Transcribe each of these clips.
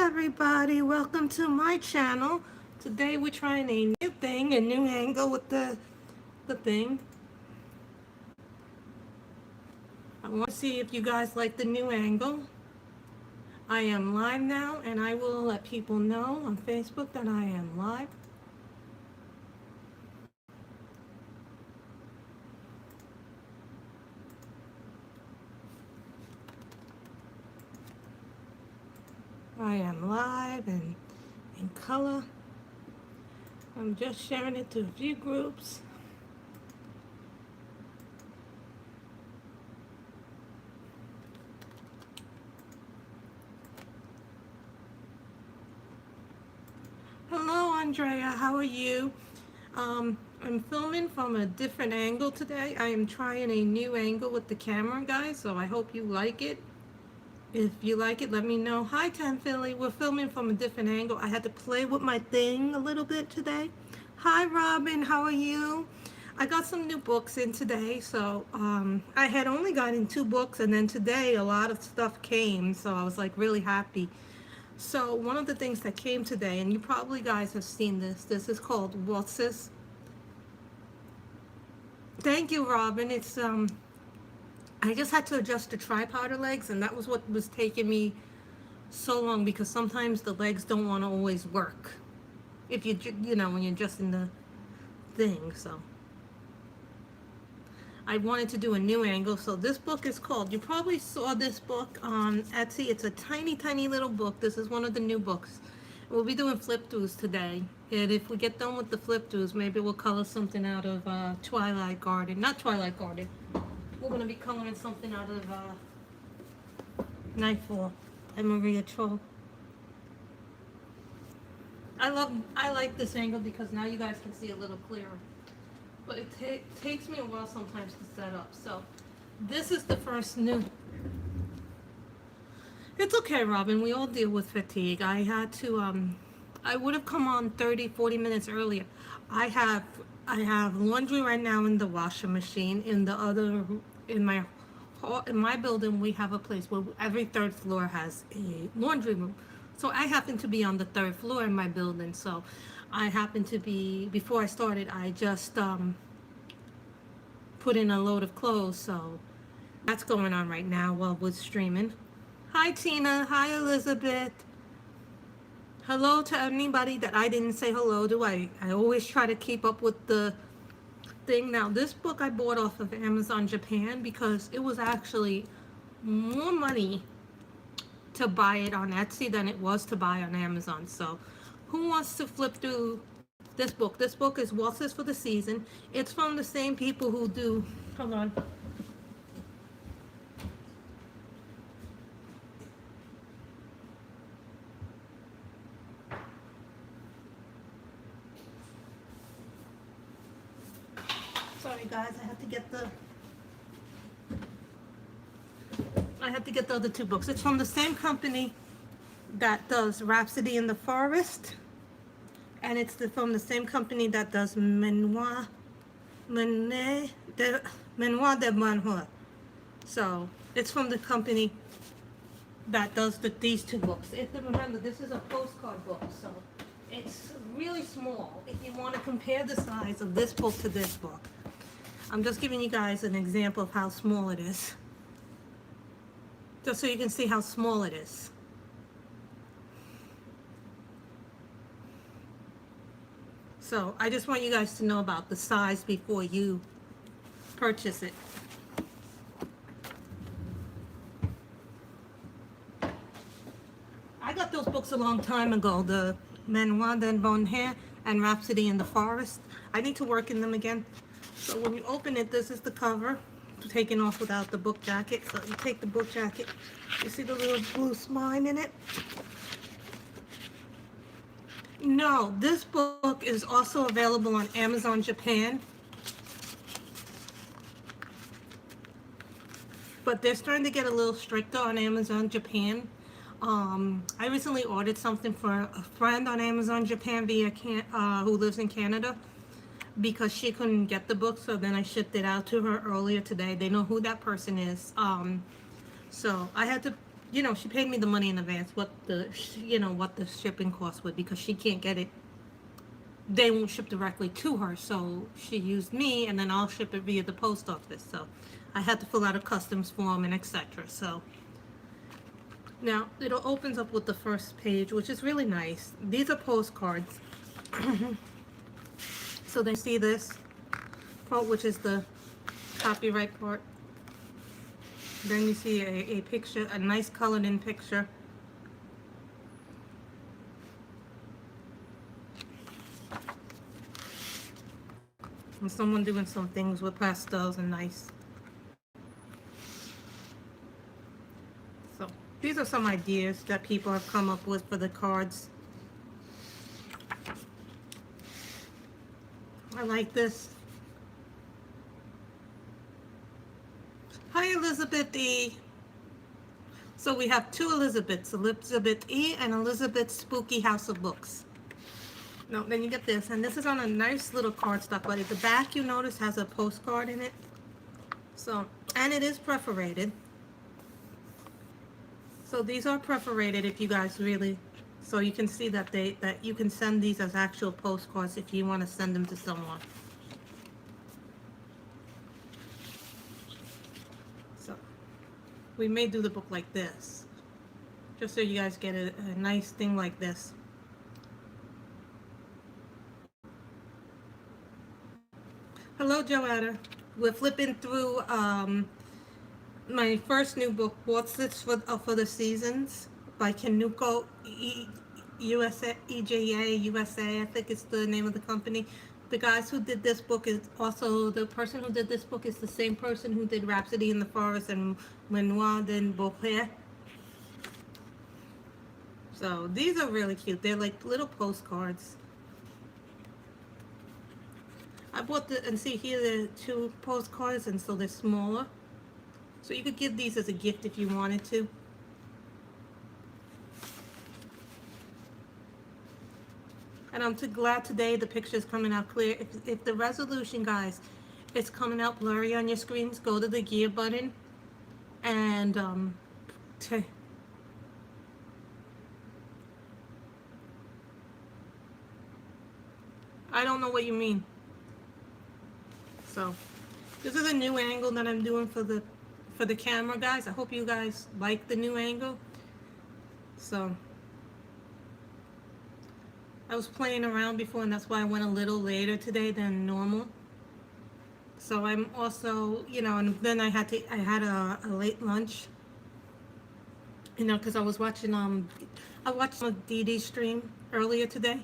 everybody, welcome to my channel. Today we're trying a new thing, a new angle with the thing. I want to see if you guys like the new angle. I am live now and I will let people know on Facebook that I am live. I am live and in color. I'm just sharing it to a few groups. Hello Andrea, how are you? I'm filming from a different angle today. I am trying a new angle with the camera, guys, so I hope you like it. If you like it, let me know. Hi, Ten Philly. We're filming from a different angle. I had to play with my thing a little bit today. Hi, Robin. How are you? I got some new books in today. So I had only gotten 2 books, and then today a lot of stuff came. So I was like really happy. So one of the things that came today, and you probably guys have seen this. This is called Waltzes. Thank you, Robin. It's I just had to adjust the tripod legs, and that was what was taking me so long, because sometimes the legs don't want to always work if you know, when you're adjusting the thing. So I wanted to do a new angle. So this book is called, you probably saw this book on Etsy. It's a tiny little book. This is one of the new books. We'll be doing flip throughs today, and if we get done with the flip throughs, maybe we'll color something out of Twilight Garden. Not Twilight Garden. We're going to be coloring something out of Nightfall and Maria Troll. I like this angle because now you guys can see a little clearer. But it takes me a while sometimes to set up. So this is the first new. It's okay, Robin. We all deal with fatigue. I had to, I would have come on 30-40 minutes earlier. I have laundry right now in the washing machine. In my building, we have a place where every 3rd floor has a laundry room. So I happen to be on the 3rd floor in my building. So I happen to be, before I started, I just put in a load of clothes. So that's going on right now while we're streaming. Hi Tina, hi Elizabeth. Hello to anybody that I didn't say hello to. I always try to keep up with the thing. Now this book I bought off of Amazon Japan because it was actually more money to buy it on Etsy than it was to buy on Amazon. So who wants to flip through this book? This book is Waltzes for the Season. It's from the same people who do, hold on. Sorry guys, I have to get the other 2 books. It's from the same company that does Rhapsody in the Forest, and it's from the same company that does Manoir de Manhua. So it's from the company that does these 2 books. Remember, this is a postcard book, so it's really small. If you want to compare the size of this book to this book, I'm just giving you guys an example of how small it is, just so you can see how small it is. So I just want you guys to know about the size before you purchase it. I got those books a long time ago, the Manoir de Manhua and Rhapsody in the Forest. I need to work in them again. So when you open it, this is the cover, taken off without the book jacket. So you take the book jacket, you see the little blue spine in it? No, this book is also available on Amazon Japan. But they're starting to get a little stricter on Amazon Japan. I recently ordered something for a friend on Amazon Japan via who lives in Canada, because she couldn't get the book, so then I shipped it out to her earlier today. They know who that person is. So I had to you know, she paid me the money in advance, what the, you know, what the shipping cost would, because she can't get it, they won't ship directly to her, so she used me, and then I'll ship it via the post office. So I had to fill out a customs form and etc. So now it opens up with the first page, which is really nice. These are postcards. So they see this part, which is the copyright part. Then you see a picture, a nice colored in picture. And someone doing some things with pastels and nice. So these are some ideas that people have come up with for the cards. I like this. Hi, Elizabeth E. So we have two Elizabeths, Elizabeth E and Elizabeth Spooky House of Books. No, then you get this, and this is on a nice little cardstock, but at the back you notice has a postcard in it. So, and it is perforated. So these are perforated if you guys really, so you can see that that you can send these as actual postcards if you want to send them to someone. So we may do the book like this, just so you guys get a nice thing like this. Hello, Joanna. We're flipping through my first new book, Waltzes for the Seasons, by Kanuko USA, EJA USA, I think it's the name of the company. The guys who did this book is also, the person who did this book is the same person who did Rhapsody in the Forest and Manoir de Beaupré. So these are really cute. They're like little postcards. I bought the, and see here there are two postcards, and so they're smaller. So you could give these as a gift if you wanted to. And I'm too glad today the picture's coming out clear. If the resolution, guys, it's coming out blurry on your screens, go to the gear button and I don't know what you mean. So this is a new angle that I'm doing for the camera, guys. I hope you guys like the new angle. So I was playing around before, and that's why I went a little later today than normal. So I'm also, you know, and then I had a late lunch, you know, because I was watching I watched a DD stream earlier today.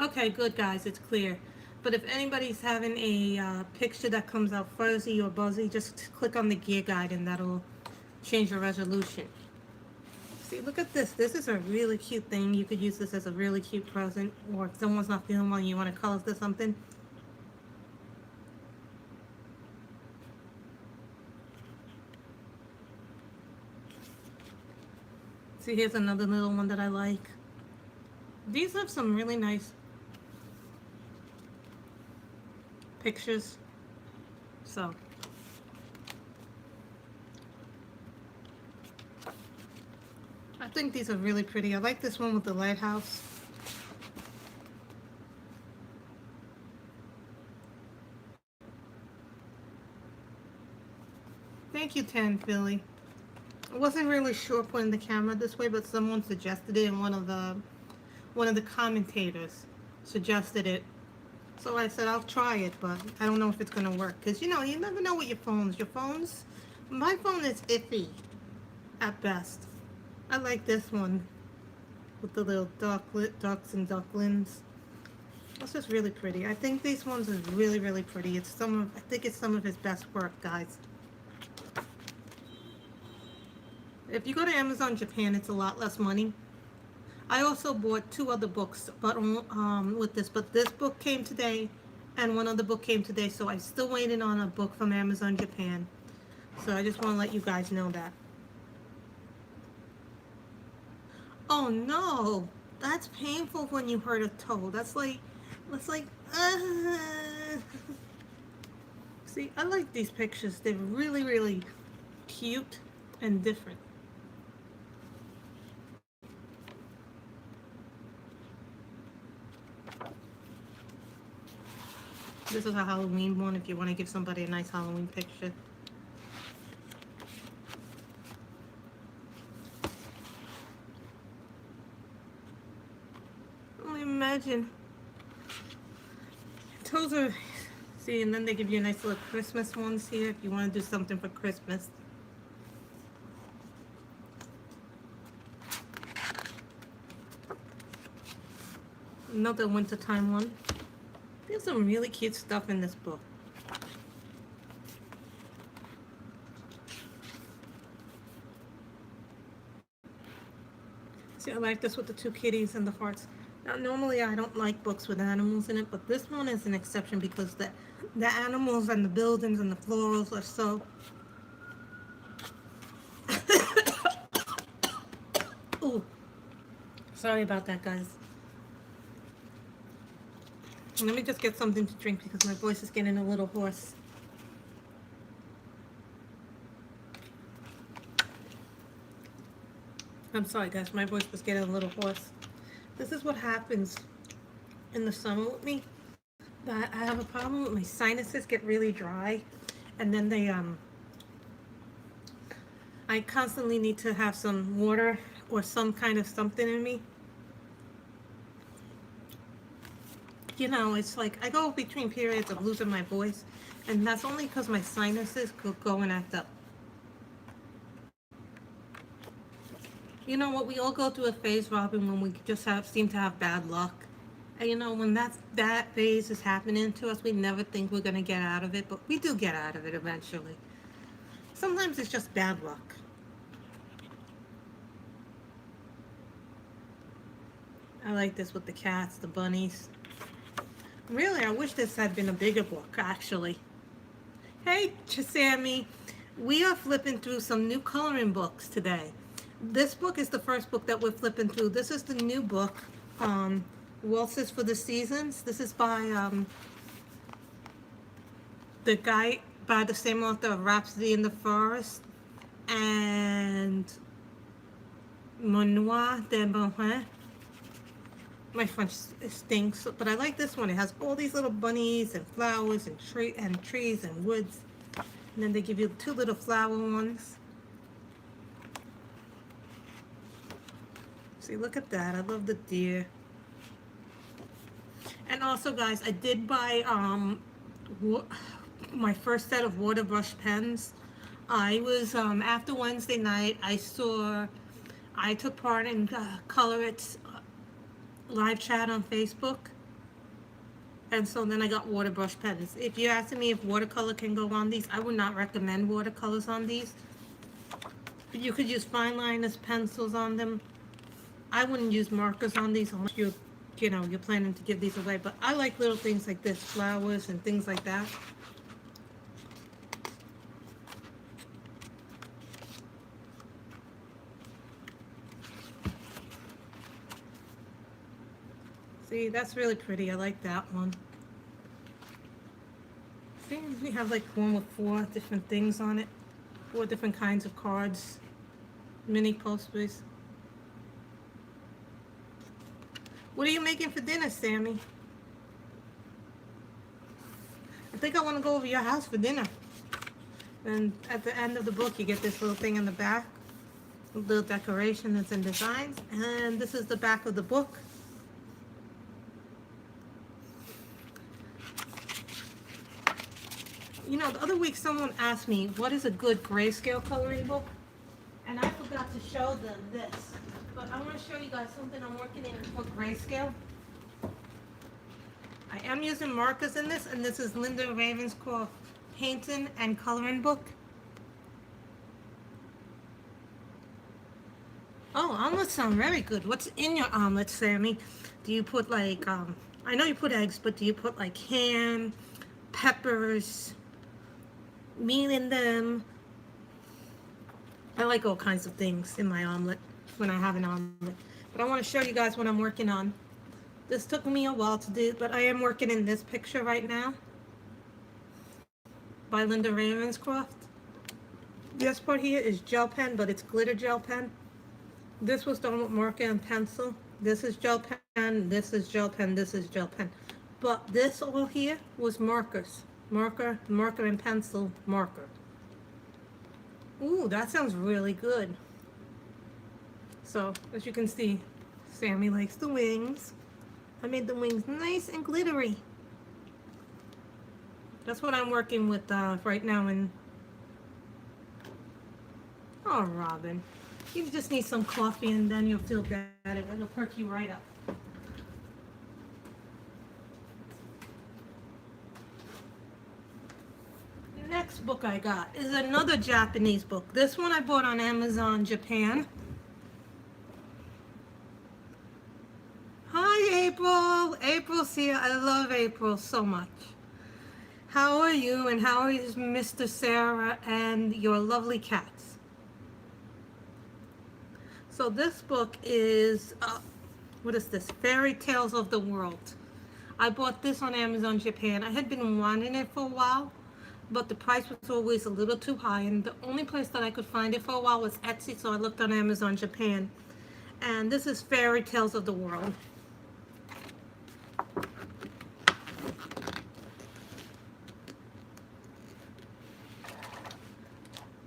Okay, good, guys, it's clear. But if anybody's having a picture that comes out fuzzy or buzzy, just click on the gear guide and that'll change the resolution. See, look at this. This is a really cute thing. You could use this as a really cute present, or if someone's not feeling well and you want to color this something. See, here's another little one that I like. These have some really nice pictures. So I think these are really pretty. I like this one with the lighthouse. Thank you, Tan Philly. I wasn't really sure putting the camera this way, but someone suggested it, and one of the commentators suggested it. So I said I'll try it, but I don't know if it's gonna work, because you know, you never know with your phones. My phone is iffy at best. I like this one with the little ducks and ducklings. It's just really pretty. I think these ones are really, really pretty. I think it's some of his best work, guys. If you go to Amazon Japan, it's a lot less money. I also bought two other books, but with this. But this book came today, and one other book came today. So I'm still waiting on a book from Amazon Japan. So I just want to let you guys know that. Oh no, that's painful when you hurt a toe. That's like. See, I like these pictures. They're really, really cute and different. This is a Halloween one if you want to give somebody a nice Halloween picture. Only imagine. Those are, see, and then they give you nice little Christmas ones here if you want to do something for Christmas. Another wintertime one. There's some really cute stuff in this book. See, I like this with the two kitties and the hearts. Now, normally I don't like books with animals in it, but this one is an exception because the animals and the buildings and the florals are so... Ooh. Sorry about that, guys. Let me just get something to drink because my voice is getting a little hoarse. I'm sorry, guys. My voice was getting a little hoarse. This is what happens in the summer with me. That I have a problem with my sinuses get really dry, and then they I constantly need to have some water or some kind of something in me. You know, it's like I go between periods of losing my voice, and that's only because my sinuses could go and act up. You know what? We all go through a phase, Robin, when we just seem to have bad luck. And you know, when that phase is happening to us, we never think we're gonna get out of it, but we do get out of it eventually. Sometimes it's just bad luck. I like this with the cats, the bunnies. Really, I wish this had been a bigger book, actually. Hey, Sammy. We are flipping through some new coloring books today. This book is the first book that we're flipping through. This is the new book, Waltzes for the Seasons. This is by the guy by the same author of Rhapsody in the Forest and Manoir de Morin. My French stinks, but I like this one. It has all these little bunnies and flowers and trees and woods. And then they give you two little flower ones. See, look at that. I love the deer. And also, guys, I did buy my first set of water brush pens. I was, after Wednesday night, I took part in Color It's live chat on Facebook, and so then I got water brush pens. If you're asking me if watercolor can go on these, I would not recommend watercolors on these. But you could use fine liners, pencils on them. I wouldn't use markers on these unless you're planning to give these away. But I like little things like this, flowers and things like that. See, that's really pretty. I like that one. See, we have like one with 4 different things on it. 4 different kinds of cards. Mini posters. What are you making for dinner, Sammy? I think I want to go over your house for dinner. And at the end of the book, you get this little thing in the back. A little decoration that's in designs. And this is the back of the book. You know, the other week someone asked me, what is a good grayscale coloring book? And I forgot to show them this. But I want to show you guys something I'm working in for grayscale. I am using markers in this, and this is Linda Ravenscroft Painting and Coloring Book. Oh, omelets sound very good. What's in your omelet, Sammy? Do you put like, I know you put eggs, but do you put like ham, peppers, meat in them? I like all kinds of things in my omelet when I have an omelet. But I want to show you guys what I'm working on. This took me a while to do, but I am working in this picture right now. by Linda Ravenscroft. This part here is gel pen, but it's glitter gel pen. This was done with marker and pencil. This is gel pen, this is gel pen, this is gel pen. But this all here was markers. Marker and pencil marker. Ooh, that sounds really good. So, as you can see, Sammy likes the wings. I made the wings nice and glittery. That's what I'm working with right now. Oh, Robin, you just need some coffee and then you'll feel better. It'll perk you right up. The next book I got is another Japanese book. This one I bought on Amazon Japan. Hi, April. April's here. I love April so much. How are you, and how is Mr. Sarah and your lovely cats? So this book is, what is this? Fairy Tales of the World. I bought this on Amazon Japan. I had been wanting it for a while, but the price was always a little too high, and the only place that I could find it for a while was Etsy, so I looked on Amazon Japan. And this is Fairy Tales of the World.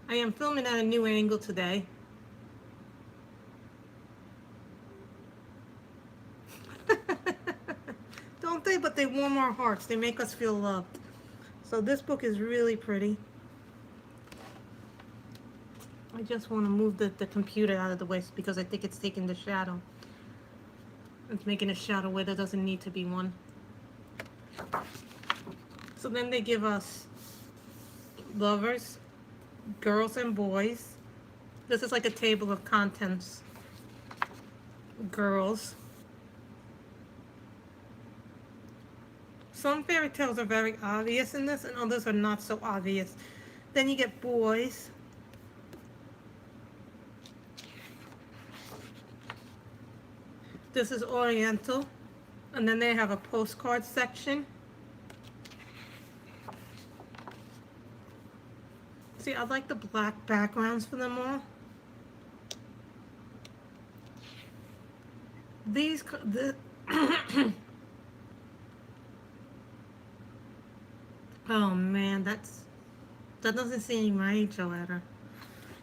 I am filming at a new angle today. Don't they? But they warm our hearts. They make us feel loved. So this book is really pretty. I just want to move the computer out of the way because I think it's taking the shadow. It's making a shadow where there doesn't need to be one. So then they give us lovers, girls and boys. This is like a table of contents. Girls. Some fairy tales are very obvious in this, and others are not so obvious. Then you get boys. This is Oriental. And then they have a postcard section. See, I like the black backgrounds for them all. Oh man, that doesn't seem right, Joetta.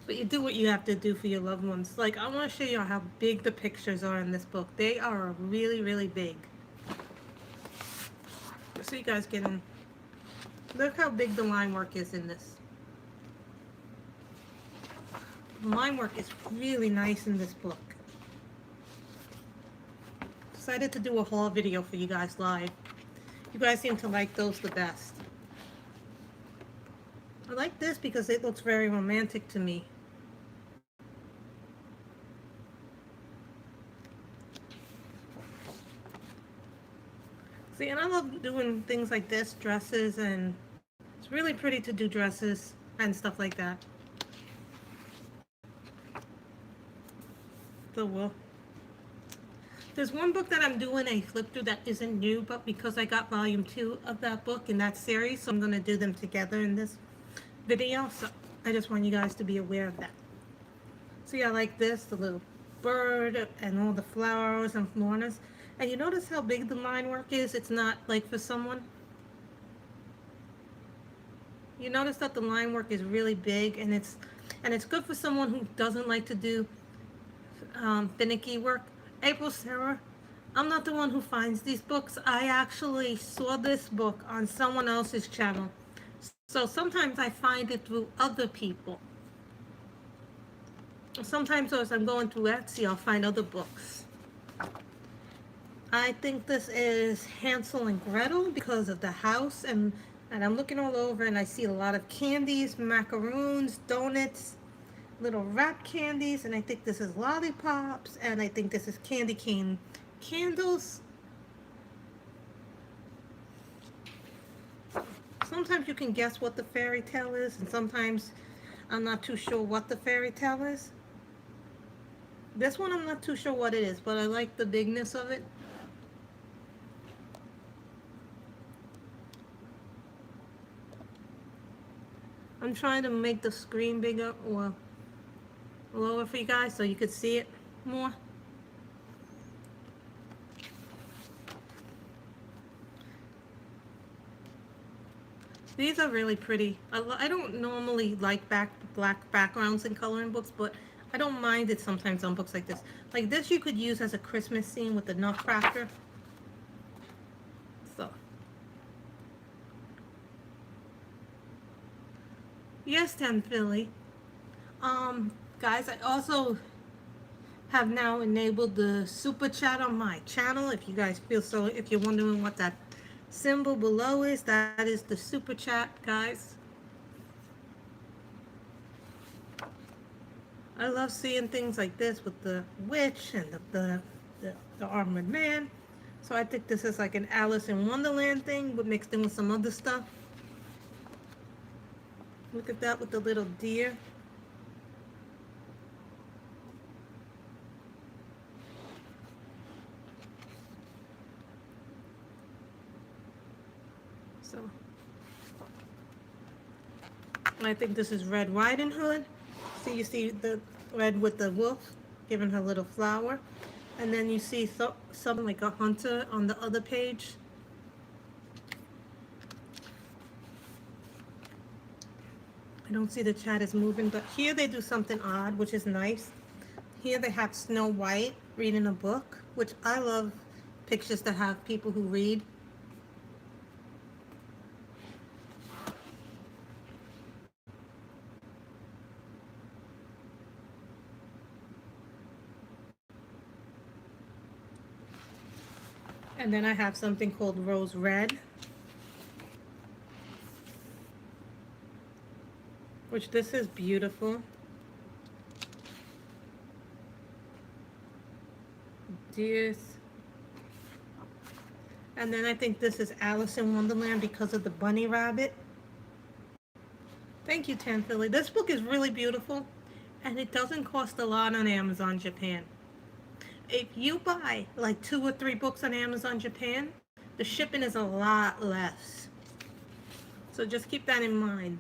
But you do what you have to do for your loved ones. Like, I want to show you how big the pictures are in this book. They are really, really big. So you guys can look how big the line work is in this. The line work is really nice in this book. Decided to do a haul video for you guys live. You guys seem to like those the best. I like this because it looks very romantic to me. See, and I love doing things like this, dresses, and it's really pretty to do dresses and stuff like that. So, well, there's one book that I'm doing a flip through that isn't new, but because I got volume 2 of that book in that series, so I'm going to do them together in this video. So I just want you guys to be aware of that. See, I like this, the little bird and all the flowers and flornas. And you notice how big the line work is? It's not like for someone. You notice that the line work is really big, and it's good for someone who doesn't like to do finicky work. April, Sarah, I'm not the one who finds these books. I actually saw this book on someone else's channel. So sometimes I find it through other people. Sometimes as I'm going through Etsy, I'll find other books. I think this is Hansel and Gretel because of the house, and I'm looking all over and I see a lot of candies, macaroons, donuts, little wrap candies, and I think this is lollipops, and I think this is candy cane candles. Sometimes you can guess what the fairy tale is, and sometimes I'm not too sure what the fairy tale is. This one I'm not too sure what it is, but I like the bigness of it. I'm trying to make the screen bigger or lower for you guys so you could see it more. These are really pretty. I don't normally like black backgrounds in coloring books, but I don't mind it sometimes on books like this. Like this you could use as a Christmas scene with the Nutcracker. So. Yes, 10 Philly. Guys, I also have now enabled the super chat on my channel. If you guys feel so, if you're wondering what that symbol below is, that is the super chat, guys. I love seeing things like this with the witch and the armored man. So I think this is like an Alice in Wonderland thing, but mixed in with some other stuff. Look at that with the little deer. So I think this is Red Riding Hood. See, you see the red with the wolf giving her little flower. And then you see something like a hunter on the other page. I don't see the chat is moving, but here they do something odd, which is nice. Here they have Snow White reading a book, which I love pictures that have people who read. And then I have something called Rose Red, which this is beautiful. Dears. And then I think this is Alice in Wonderland because of the bunny rabbit. Thank you, 10 Philly. This book is really beautiful, and it doesn't cost a lot on Amazon Japan. If you buy like 2 or 3 books on Amazon Japan, the shipping is a lot less. So just keep that in mind.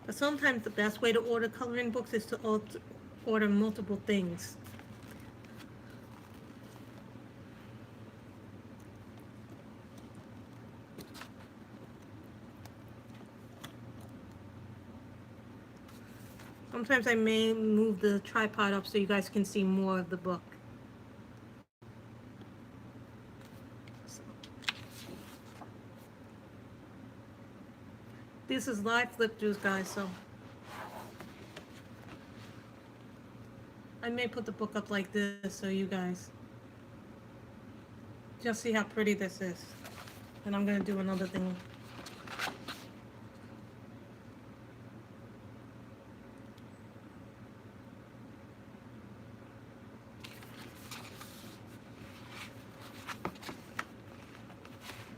But sometimes the best way to order coloring books is to order multiple things. Sometimes I may move the tripod up so you guys can see more of the book. This is live flip throughs, guys, so I may put the book up like this so you guys just see how pretty this is. And I'm going to do another thing.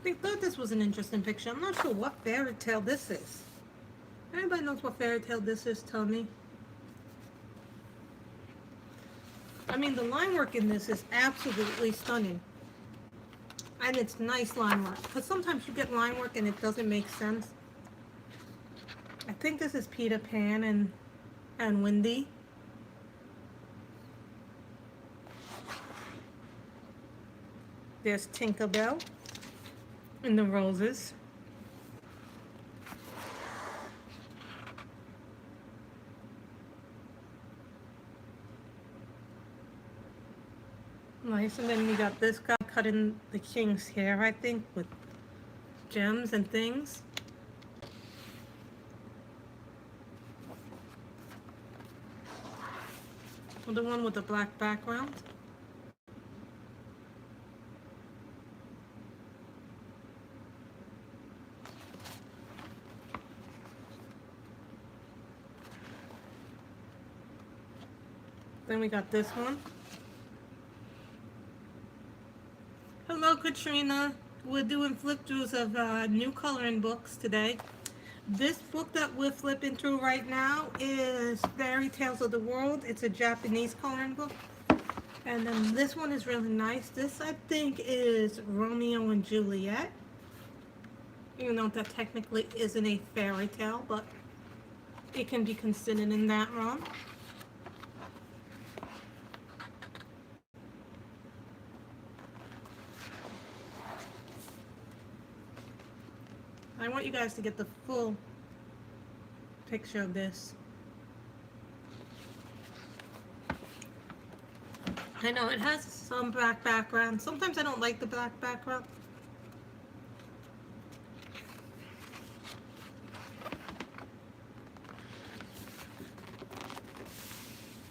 I thought this was an interesting picture. I'm not sure what fairy tale this is. Anybody knows what fairy tale this is? Tell me. I mean, the line work in this is absolutely stunning. And it's nice line work. Because sometimes you get line work and it doesn't make sense. I think this is Peter Pan and Wendy. There's Tinkerbell and the roses. Nice, and then we got this guy cutting the king's hair, I think, with gems and things. The one with the black background. Then we got this one. Hello, Katrina. We're doing flip throughs of new coloring books today. This book that we're flipping through right now is Fairy Tales of the World. It's a Japanese coloring book. And then this one is really nice. This, I think, is Romeo and Juliet. Even though that technically isn't a fairy tale, but it can be considered in that realm. I want you guys to get the full picture of this. I know it has some black background. Sometimes I don't like the black background.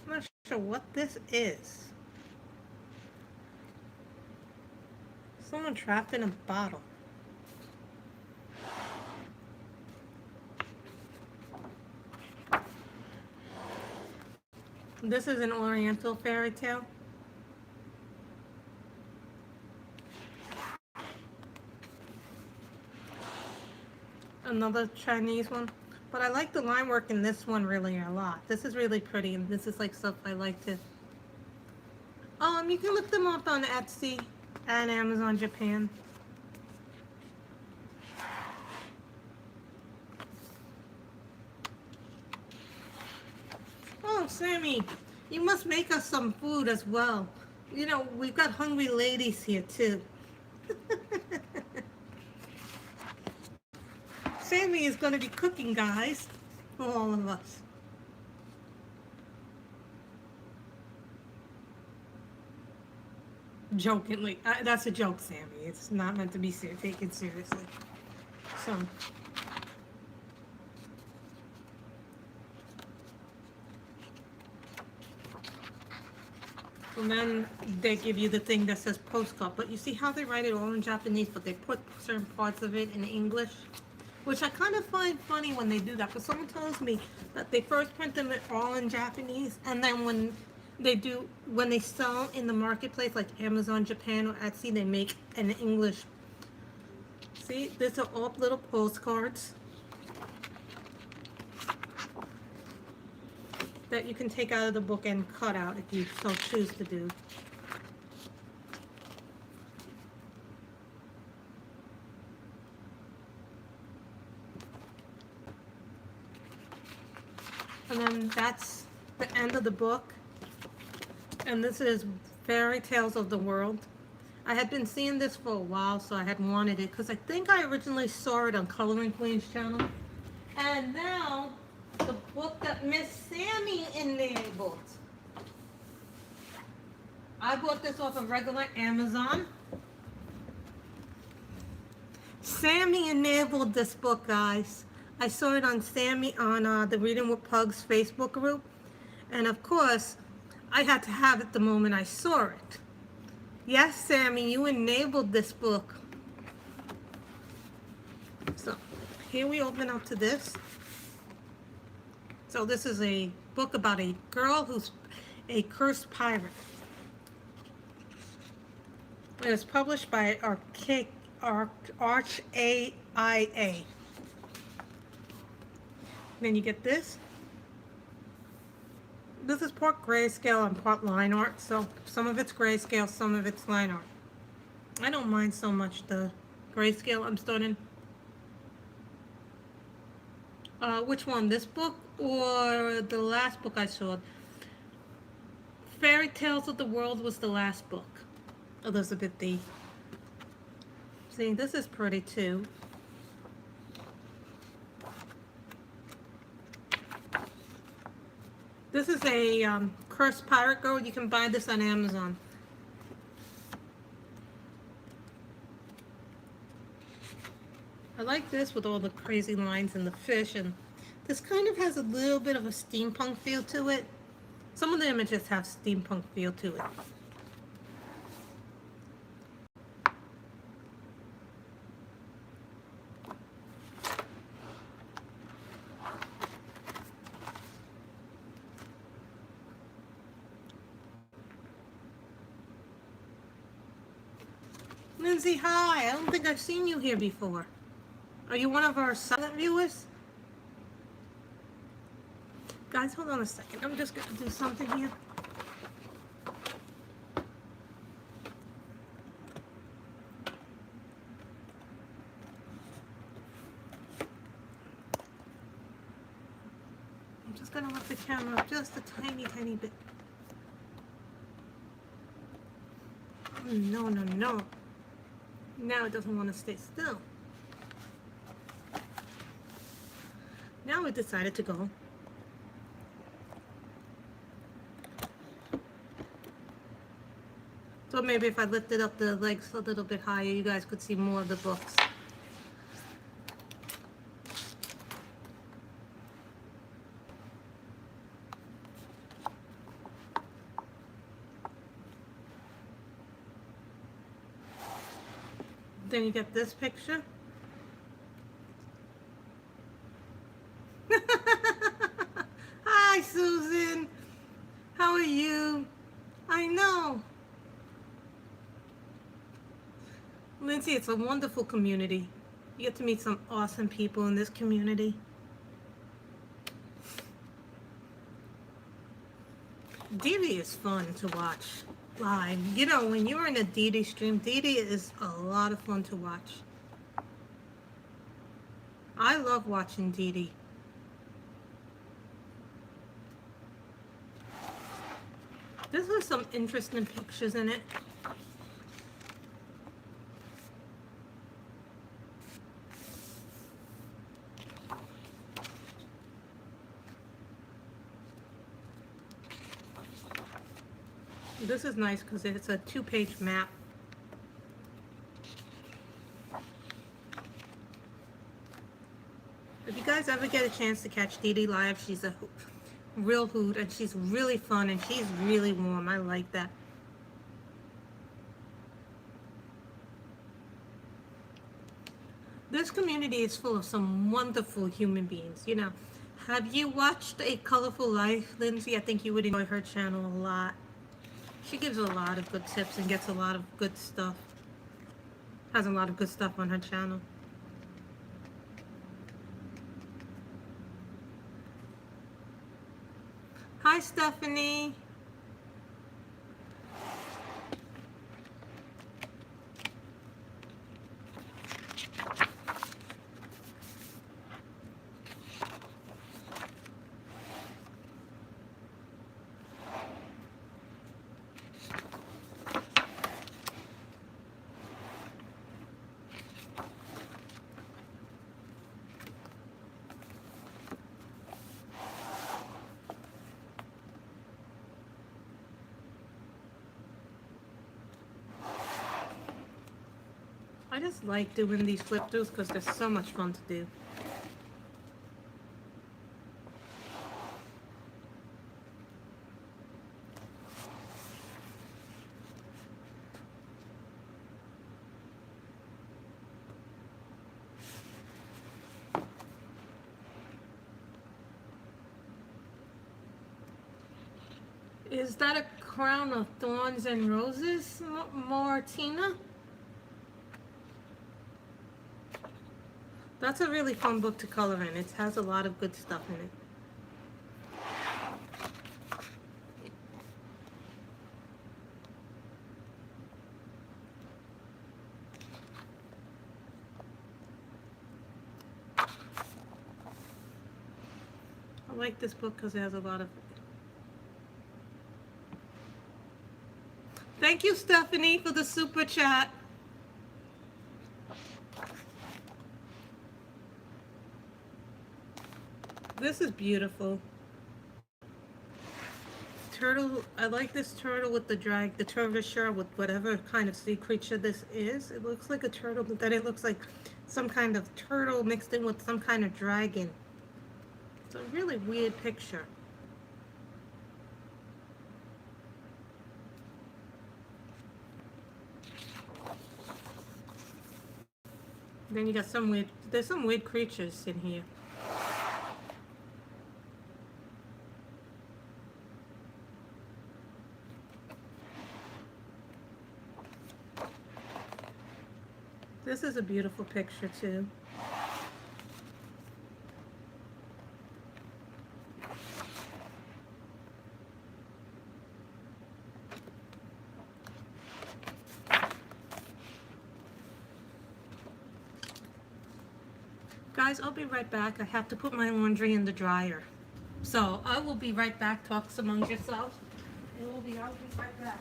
I'm not sure what this is. Someone trapped in a bottle. This is an Oriental fairy tale. Another Chinese one. But I like the line work in this one really a lot. This is really pretty, and this is like stuff I like to... You can look them up on Etsy and Amazon Japan. Oh, Sammy, you must make us some food as well. You know, we've got hungry ladies here too. Sammy is going to be cooking, guys, for all of us. Jokingly. That's a joke, Sammy. It's not meant to be taken seriously. So... and then they give you the thing that says postcard. But you see how they write it all in Japanese, but they put certain parts of it in English? Which I kind of find funny when they do that. But someone tells me that they first print them all in Japanese, and then when they sell in the marketplace, like Amazon Japan or Etsy, they make an English. See, these are all little postcards that you can take out of the book and cut out if you so choose to do. And then that's the end of the book. And this is Fairy Tales of the World. I had been seeing this for a while, so I had wanted it because I think I originally saw it on Coloring Queen's channel. And now the book that Miss Sammy enabled. I bought this off of regular Amazon. Sammy enabled this book, guys. I saw it on the Reading with Pugs Facebook group. And of course, I had to have it the moment I saw it. Yes, Sammy, you enabled this book. So, here we open up to this. So this is a book about a girl who's a cursed pirate. It was published by Arch AIA. Then you get this. This is part grayscale and part line art, so some of it's grayscale, some of it's line art. I don't mind so much the grayscale. I'm starting. Which one? This book or the last book I saw? Fairy Tales of the World was the last book. Elizabeth D. See, this is pretty too. This is a Cursed Pirate Girl. You can buy this on Amazon. I like this with all the crazy lines and the fish, and this kind of has a little bit of a steampunk feel to it. Some of the images have steampunk feel to it. Lindsay, hi. I don't think I've seen you here before. Are you one of our silent viewers? Guys, hold on a second. I'm just going to do something here. just gonna lift the camera up just a tiny, tiny bit. Oh, no, no, no. Now it doesn't want to stay still. Now it decided to go. So maybe if I lifted up the legs a little bit higher, you guys could see more of the books. Then you get this picture. Hi, Susan. How are you? I know. Lindsay, it's a wonderful community. You get to meet some awesome people in this community. Dee Dee is fun to watch live. You know, when you're in a Dee Dee stream, Dee Dee is a lot of fun to watch. I love watching Dee Dee. This has some interesting pictures in it. This is nice because it's a 2-page map. If you guys ever get a chance to catch Dee Dee live, she's a real hoot and she's really fun and she's really warm. I like that. This community is full of some wonderful human beings, you know. Have you watched A Colorful Life, Lindsay? I think you would enjoy her channel a lot. She gives a lot of good tips and gets a lot of good stuff. Has a lot of good stuff on her channel. Hi, Stephanie. I just like doing these flip throughs because they're so much fun to do. Is that a crown of thorns and roses, Martina? That's a really fun book to color in. It has a lot of good stuff in it. I like this book because it has a lot of... Thank you, Stephanie, for the super chat. This is beautiful. Turtle, I like this turtle with the turtle with whatever kind of sea creature this is. It looks like a turtle, but then it looks like some kind of turtle mixed in with some kind of dragon. It's a really weird picture. Then you got there's some weird creatures in here. This is a beautiful picture too. Guys, I'll be right back. I have to put my laundry in the dryer. So I will be right back. Talk amongst yourselves. I'll be right back.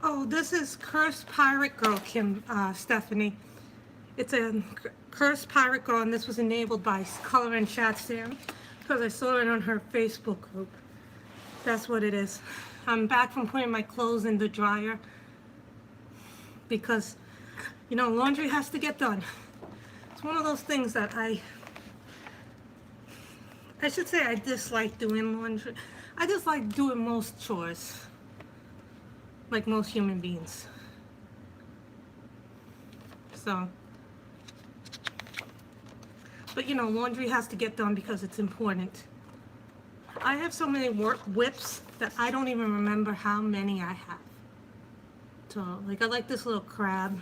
Oh, this is Cursed Pirate Girl, Stephanie. It's a Cursed Pirate Girl, and this was enabled by Color and Chat Sam because I saw it on her Facebook group. That's what it is. I'm back from putting my clothes in the dryer because, you know, laundry has to get done. It's one of those things that I should say I dislike doing laundry. I dislike doing most chores, like most human beings. So, but you know, laundry has to get done because it's important. I have so many whips that I don't even remember how many I have. So, like, I like this little crab.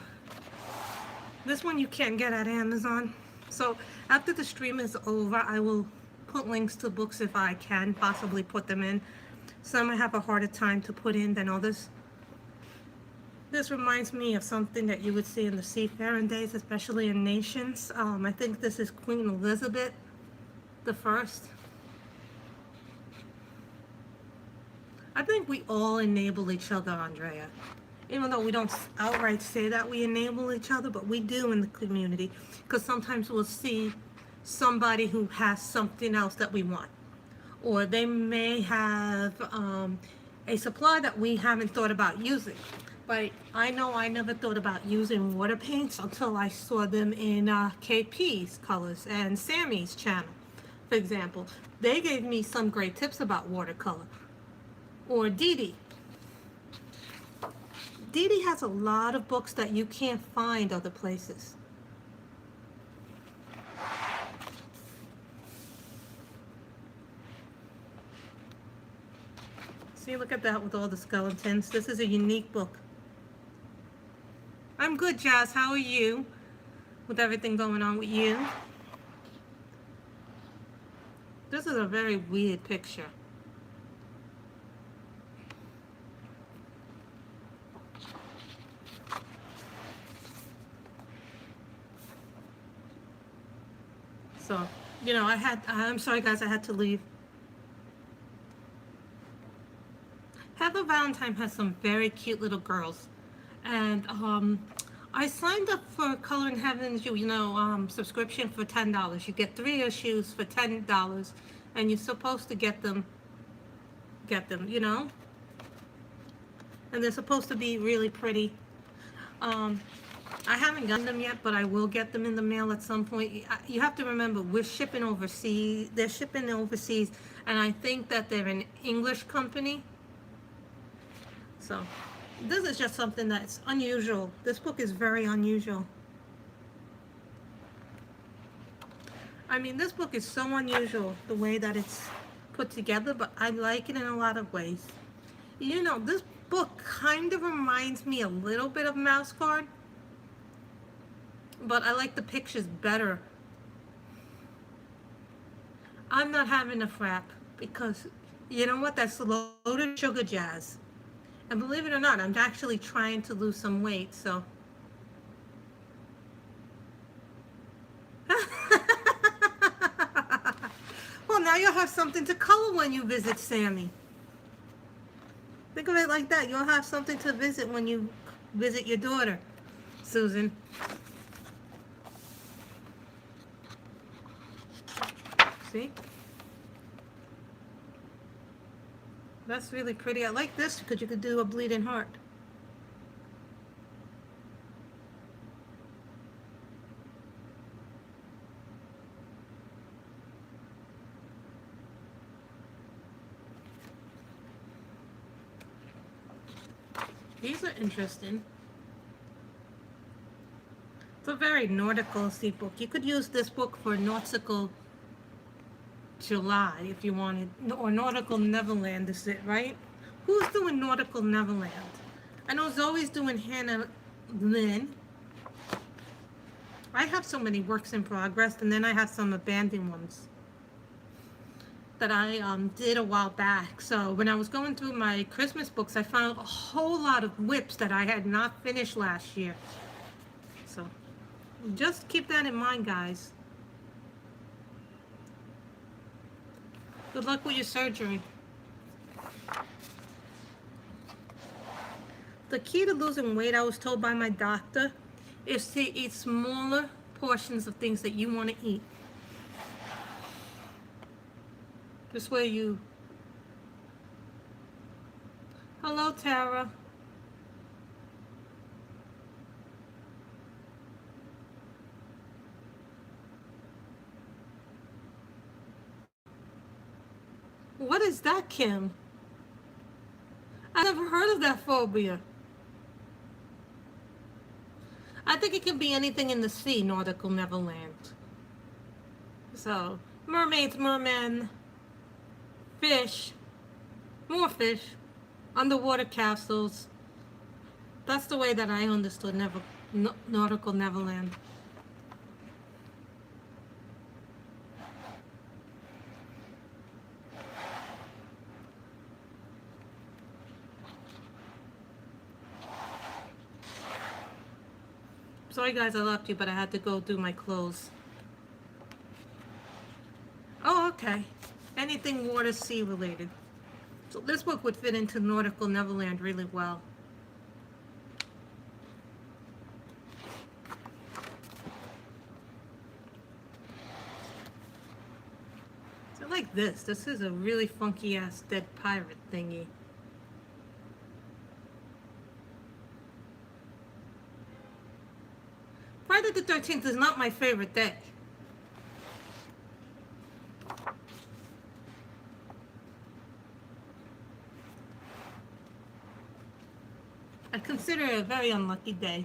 This one you can't get at Amazon. So, after the stream is over, I will put links to books if I can possibly put them in. Some I have a harder time to put in than others. This reminds me of something that you would see in the seafaring days, especially in nations. I think this is Queen Elizabeth I. I think we all enable each other, Andrea. Even though we don't outright say that we enable each other, but we do in the community. Because sometimes we'll see somebody who has something else that we want. Or they may have a supply that we haven't thought about using. But I know I never thought about using water paints until I saw them in KP's colors and Sammy's channel, for example. They gave me some great tips about watercolor. Or Dee Dee. Dee Dee has a lot of books that you can't find other places. See, look at that with all the skeletons. This is a unique book. I'm good, Jazz. How are you? With everything going on with you? This is a very weird picture. So, you know, I'm sorry guys, I had to leave. Heather Valentine has some very cute little girls. And I signed up for Color in Heaven's, subscription for $10. You get 3 issues for $10, and you're supposed to get them, you know? And they're supposed to be really pretty. Um, I haven't gotten them yet, but I will get them in the mail at some point. You have to remember, we're shipping overseas. They're shipping overseas, and I think that they're an English company. So, this is just something that's unusual. This book is very unusual. I mean, this book is so unusual, the way that it's put together, but I like it in a lot of ways. You know, this book kind of reminds me a little bit of Mouse Guard, but I like the pictures better. I'm not having a frap because, you know what, that's loaded sugar jazz. And believe it or not, I'm actually trying to lose some weight, so. Well, now you'll have something to color when you visit Sammy. Think of it like that. You'll have something to visit when you visit your daughter, Susan. See? That's really pretty. I like this because you could do a bleeding heart. These are interesting. It's a very nautical sea book. You could use this book for nautical July if you wanted, or nautical Neverland is it, right? Who's doing nautical Neverland? I know Zoe's doing Hannah Lynn. I have so many works in progress, and then I have some abandoned ones that I did a while back. So when I was going through my Christmas books, I found a whole lot of whips that I had not finished last year. So just keep that in mind, guys. Good luck with your surgery. The key to losing weight, I was told by my doctor, is to eat smaller portions of things that you want to eat. This way you... Hello, Tara. What is that, Kim? I never heard of that phobia. I think it can be anything in the sea, nautical Neverland. So, mermaids, mermen, fish, more fish, underwater castles. That's the way that I understood nautical Neverland. Sorry guys, I left you, but I had to go do my clothes. Oh, okay. Anything water, sea related. So this book would fit into nautical Neverland really well. So I like this. This is a really funky ass dead pirate thingy. Friday the 13th is not my favorite day. I consider it a very unlucky day.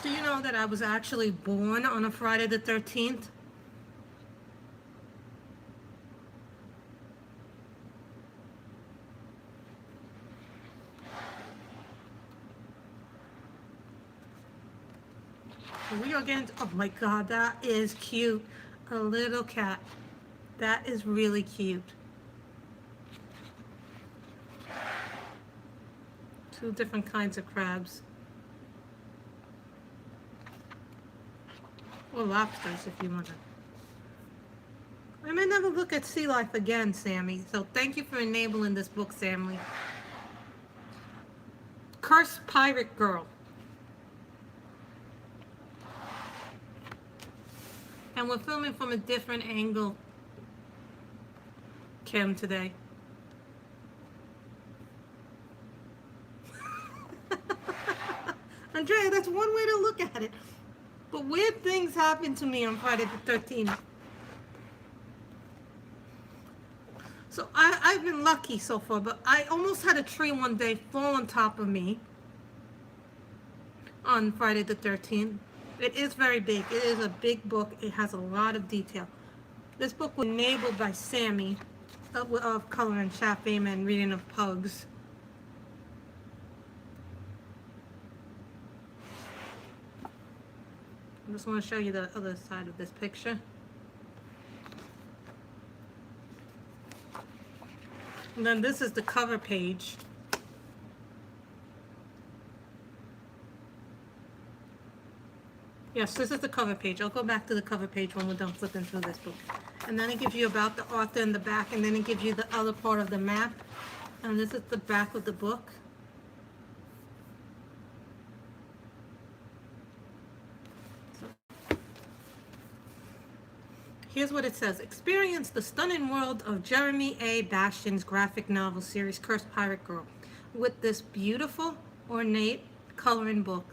Do you know that I was actually born on a Friday the 13th? We are getting, oh my god, that is cute. A little cat. That is really cute. Two different kinds of crabs. Or lobsters if you want to. I may never look at sea life again, Sammy. So thank you for enabling this book, Sammy. Cursed Pirate Girl. And we're filming from a different angle, Kim, today. Andrea, that's one way to look at it. But weird things happened to me on Friday the 13th. So I've been lucky so far, but I almost had a tree one day fall on top of me on Friday the 13th. It is very big. It is a big book. It has a lot of detail. This book was enabled by Sammy of Color and Chat Fame and Reading of Pugs. I just want to show you the other side of this picture. And then this is the cover page. Yes, this is the cover page. I'll go back to the cover page when we're done flipping through this book. And then it gives you about the author in the back, and then it gives you the other part of the map. And this is the back of the book. Here's what it says. Experience the stunning world of Jeremy A. Bastian's graphic novel series, Cursed Pirate Girl, with this beautiful, ornate coloring book,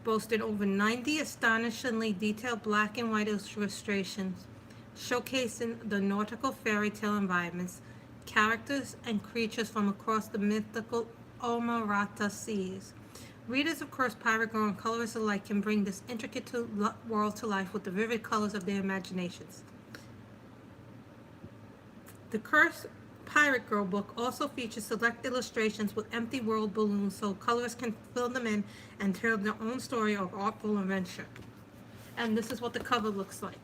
boasting over 90 astonishingly detailed black and white illustrations, showcasing the nautical fairy tale environments, characters, and creatures from across the mythical Omarata seas. Readers of Cursed Pirate Girl and colorists alike can bring this intricate world to life with the vivid colors of their imaginations. The Cursed Pirate Girl book also features select illustrations with empty world balloons so colorists can fill them in and tell their own story of artful adventure. And this is what the cover looks like.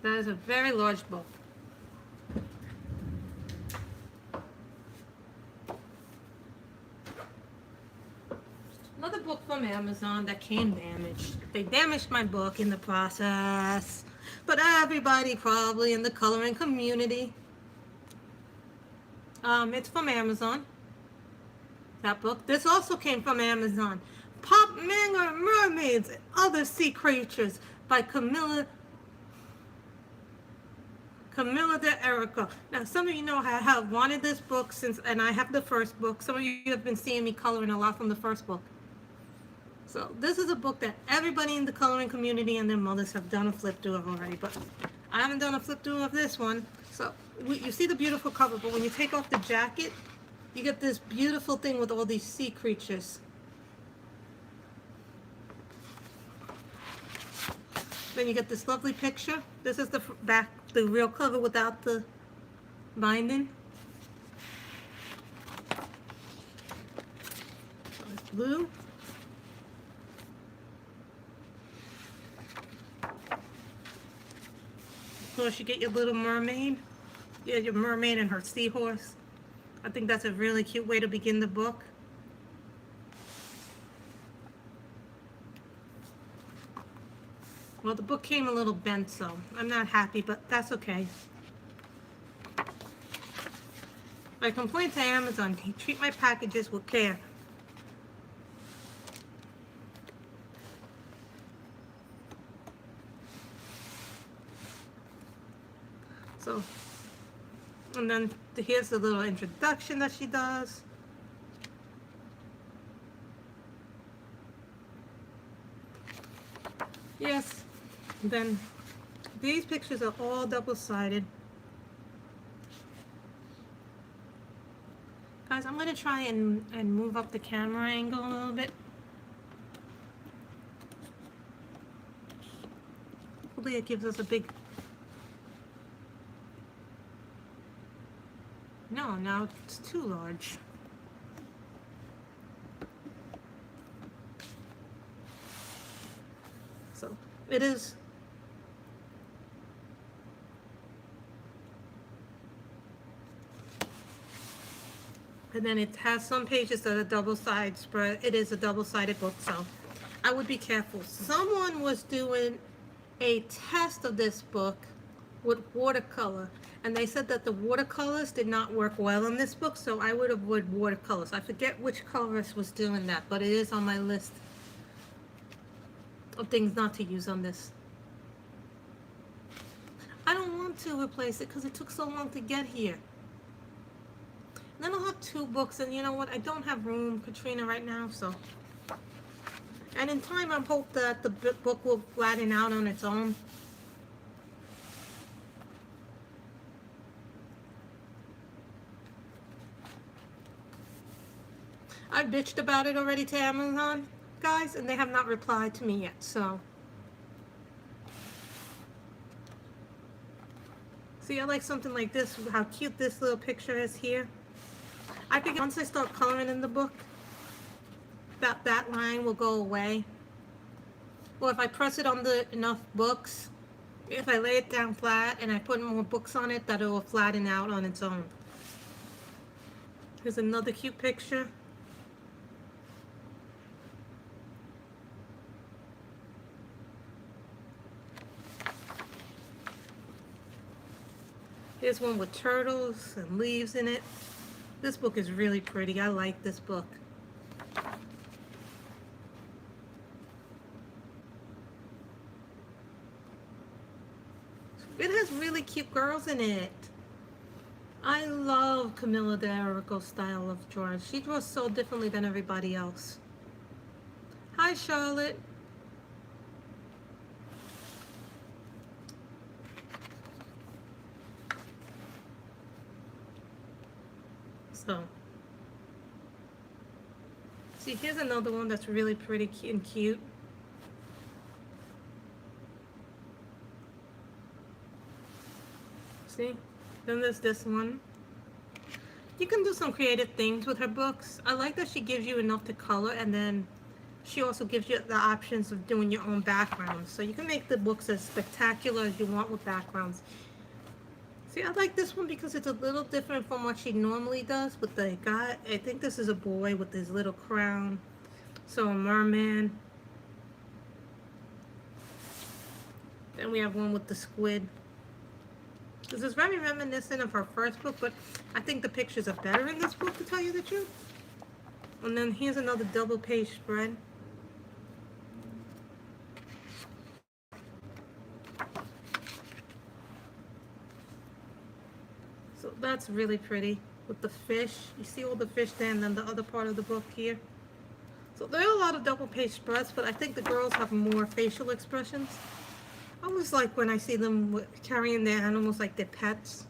That is a very large book. Another book from Amazon that came damaged. They damaged my book in the process. But everybody probably in the coloring community. It's from Amazon. That book. This also came from Amazon. Pop Manga Mermaids and Other Sea Creatures by Camilla de Erica. Now, some of you know I have wanted this book since, and I have the first book. Some of you have been seeing me coloring a lot from the first book. So this is a book that everybody in the coloring community and their mothers have done a flip through of already, but I haven't done a flip through of this one. So you see the beautiful cover, but when you take off the jacket, you get this beautiful thing with all these sea creatures. Then you get this lovely picture. This is the back, the real cover without the binding. So it's blue. Of course, you get your little mermaid. You get your mermaid and her seahorse. I think that's a really cute way to begin the book. Well, the book came a little bent, so I'm not happy, but that's okay. I complained to Amazon. They treat my packages with care. So, and then here's the little introduction that she does. Yes, then these pictures are all double-sided. Guys, I'm going to try and move up the camera angle a little bit. Hopefully it gives us a big... No, now it's too large. So it is. And then it has some pages that are double-sided spread. It is a double-sided book, so I would be careful. Someone was doing a test of this book with watercolor. And they said that the watercolors did not work well in this book, so I would avoid watercolors. I forget which colorist was doing that, but it is on my list of things not to use on this. I don't want to replace it because it took so long to get here. And then I'll have two books, and you know what? I don't have room, Katrina, right now, so. And in time, I hope that the book will flatten out on its own. I bitched about it already to Amazon, guys, and they have not replied to me yet, so. See, I like something like this, how cute this little picture is here. I think once I start coloring in the book, that line will go away. Or if I press it on enough books, if I lay it down flat and I put more books on it, that it will flatten out on its own. Here's another cute picture. Here's one with turtles and leaves in it. This book is really pretty. I like this book. It has really cute girls in it. I love Camilla de Arico's style of drawing. She draws so differently than everybody else. Hi, Charlotte. So, see, here's another one that's really pretty and cute. See? Then there's this one. You can do some creative things with her books. I like that she gives you enough to color, and then she also gives you the options of doing your own backgrounds. So you can make the books as spectacular as you want with backgrounds. See, I like this one because it's a little different from what she normally does with the guy. I think this is a boy with his little crown. So a merman. Then we have one with the squid. This is very reminiscent of her first book, but I think the pictures are better in this book, to tell you the truth. And then here's another double page spread. So that's really pretty with the fish. You see all the fish there, and then the other part of the book here. So there are a lot of double page spreads, but I think the girls have more facial expressions. I always like when I see them carrying their animals like their pets.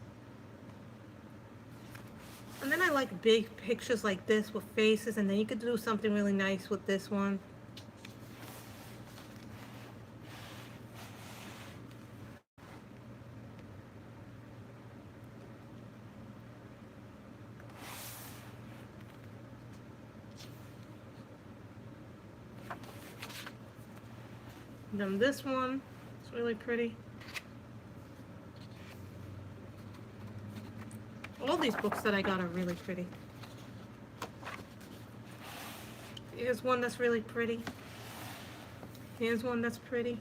And then I like big pictures like this with faces, and then you could do something really nice with this one. And then this one, it's really pretty. All these books that I got are really pretty. Here's one that's really pretty. Here's one that's pretty.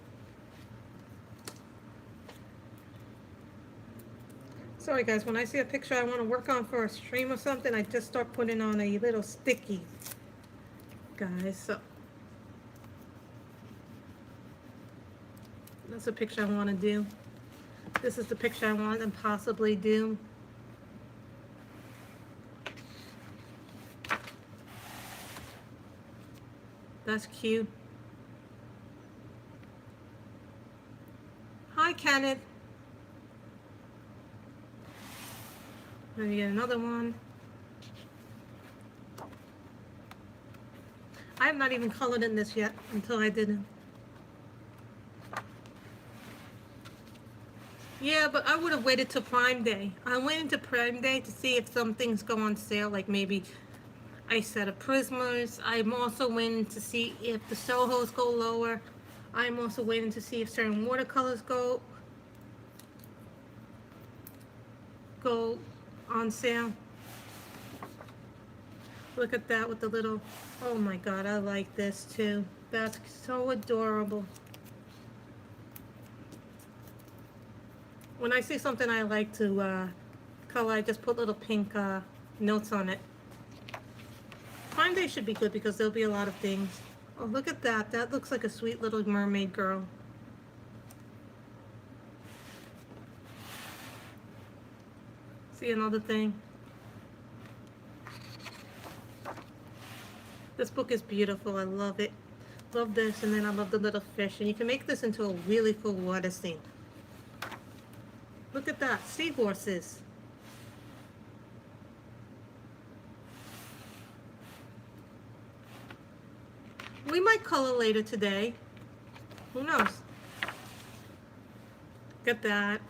Sorry guys, when I see a picture I want to work on for a stream or something, I just start putting on a little sticky. Guys, so that's a picture I want to do. This is the picture I want to possibly do. That's cute. Hi, Kenneth. Let me get another one. I have not even colored in this yet until I didn't. Yeah, but I would have waited till Prime Day. I went into Prime Day to see if some things go on sale, like maybe a set of Prismers. I'm also waiting to see if the Sohos go lower. I'm also waiting to see if certain watercolors go on sale. Look at that with the little, oh my god, I like this too. That's so adorable. When I see something I like to color, I just put little pink notes on it. Prime Day should be good because there'll be a lot of things. Oh, look at that. That looks like a sweet little mermaid girl. See another thing? This book is beautiful. I love it. Love this, and then I love the little fish. And you can make this into a really cool water scene. Look at that. Seahorses. We might color later today. Who knows? Look at that.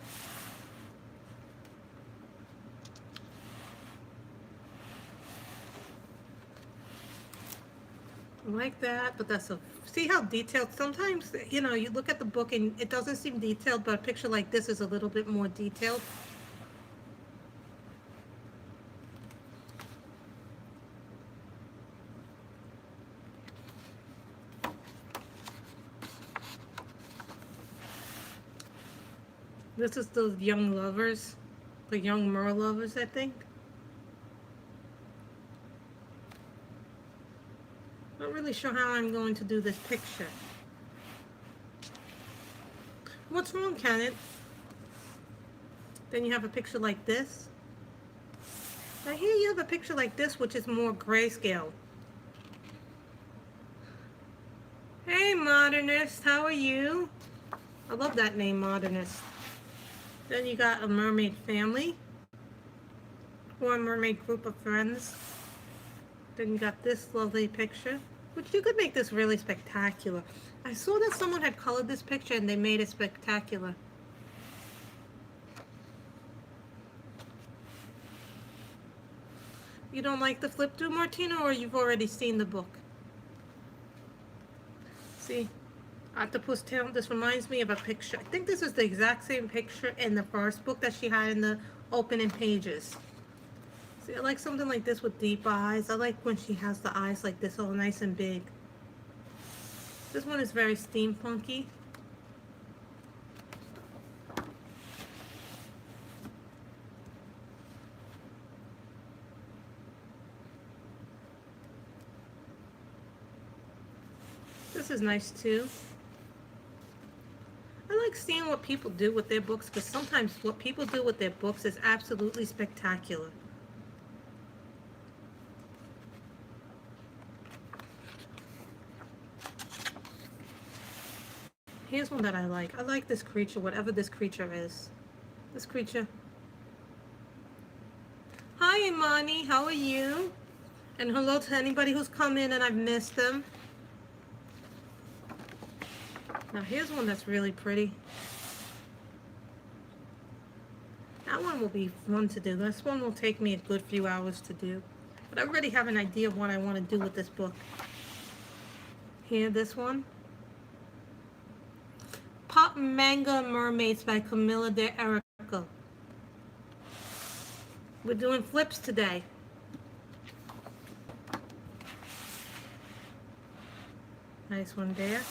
I like that, but that's a... See how detailed? Sometimes, you know, you look at the book and it doesn't seem detailed, but a picture like this is a little bit more detailed. This is the young lovers, the young mer lovers, I think. Not really sure how I'm going to do this picture. What's wrong, Kenneth? Then you have a picture like this. Now here you have a picture like this, which is more grayscale. Hey, Modernist, how are you? I love that name, Modernist. Then you got a mermaid family, or a mermaid group of friends. Then you got this lovely picture, which you could make this really spectacular. I saw that someone had colored this picture and they made it spectacular. You don't like the flip through, Martina, or you've already seen the book? See? Octopus tail. This reminds me of a picture. I think this is the exact same picture in the first book that she had in the opening pages. See, I like something like this with deep eyes. I like when she has the eyes like this, all nice and big. This one is very steampunky. This is nice too. I like seeing what people do with their books because sometimes what people do with their books is absolutely spectacular. Here's one that I like. I like this creature, whatever this creature is. This creature. Hi, Imani. How are you? And hello to anybody who's come in and I've missed them. Now here's one that's really pretty. That one will be fun to do. This one will take me a good few hours to do. But I already have an idea of what I want to do with this book. Here, this one. Pop Manga Mermaids by Camilla de Erico. We're doing flips today. Nice one there.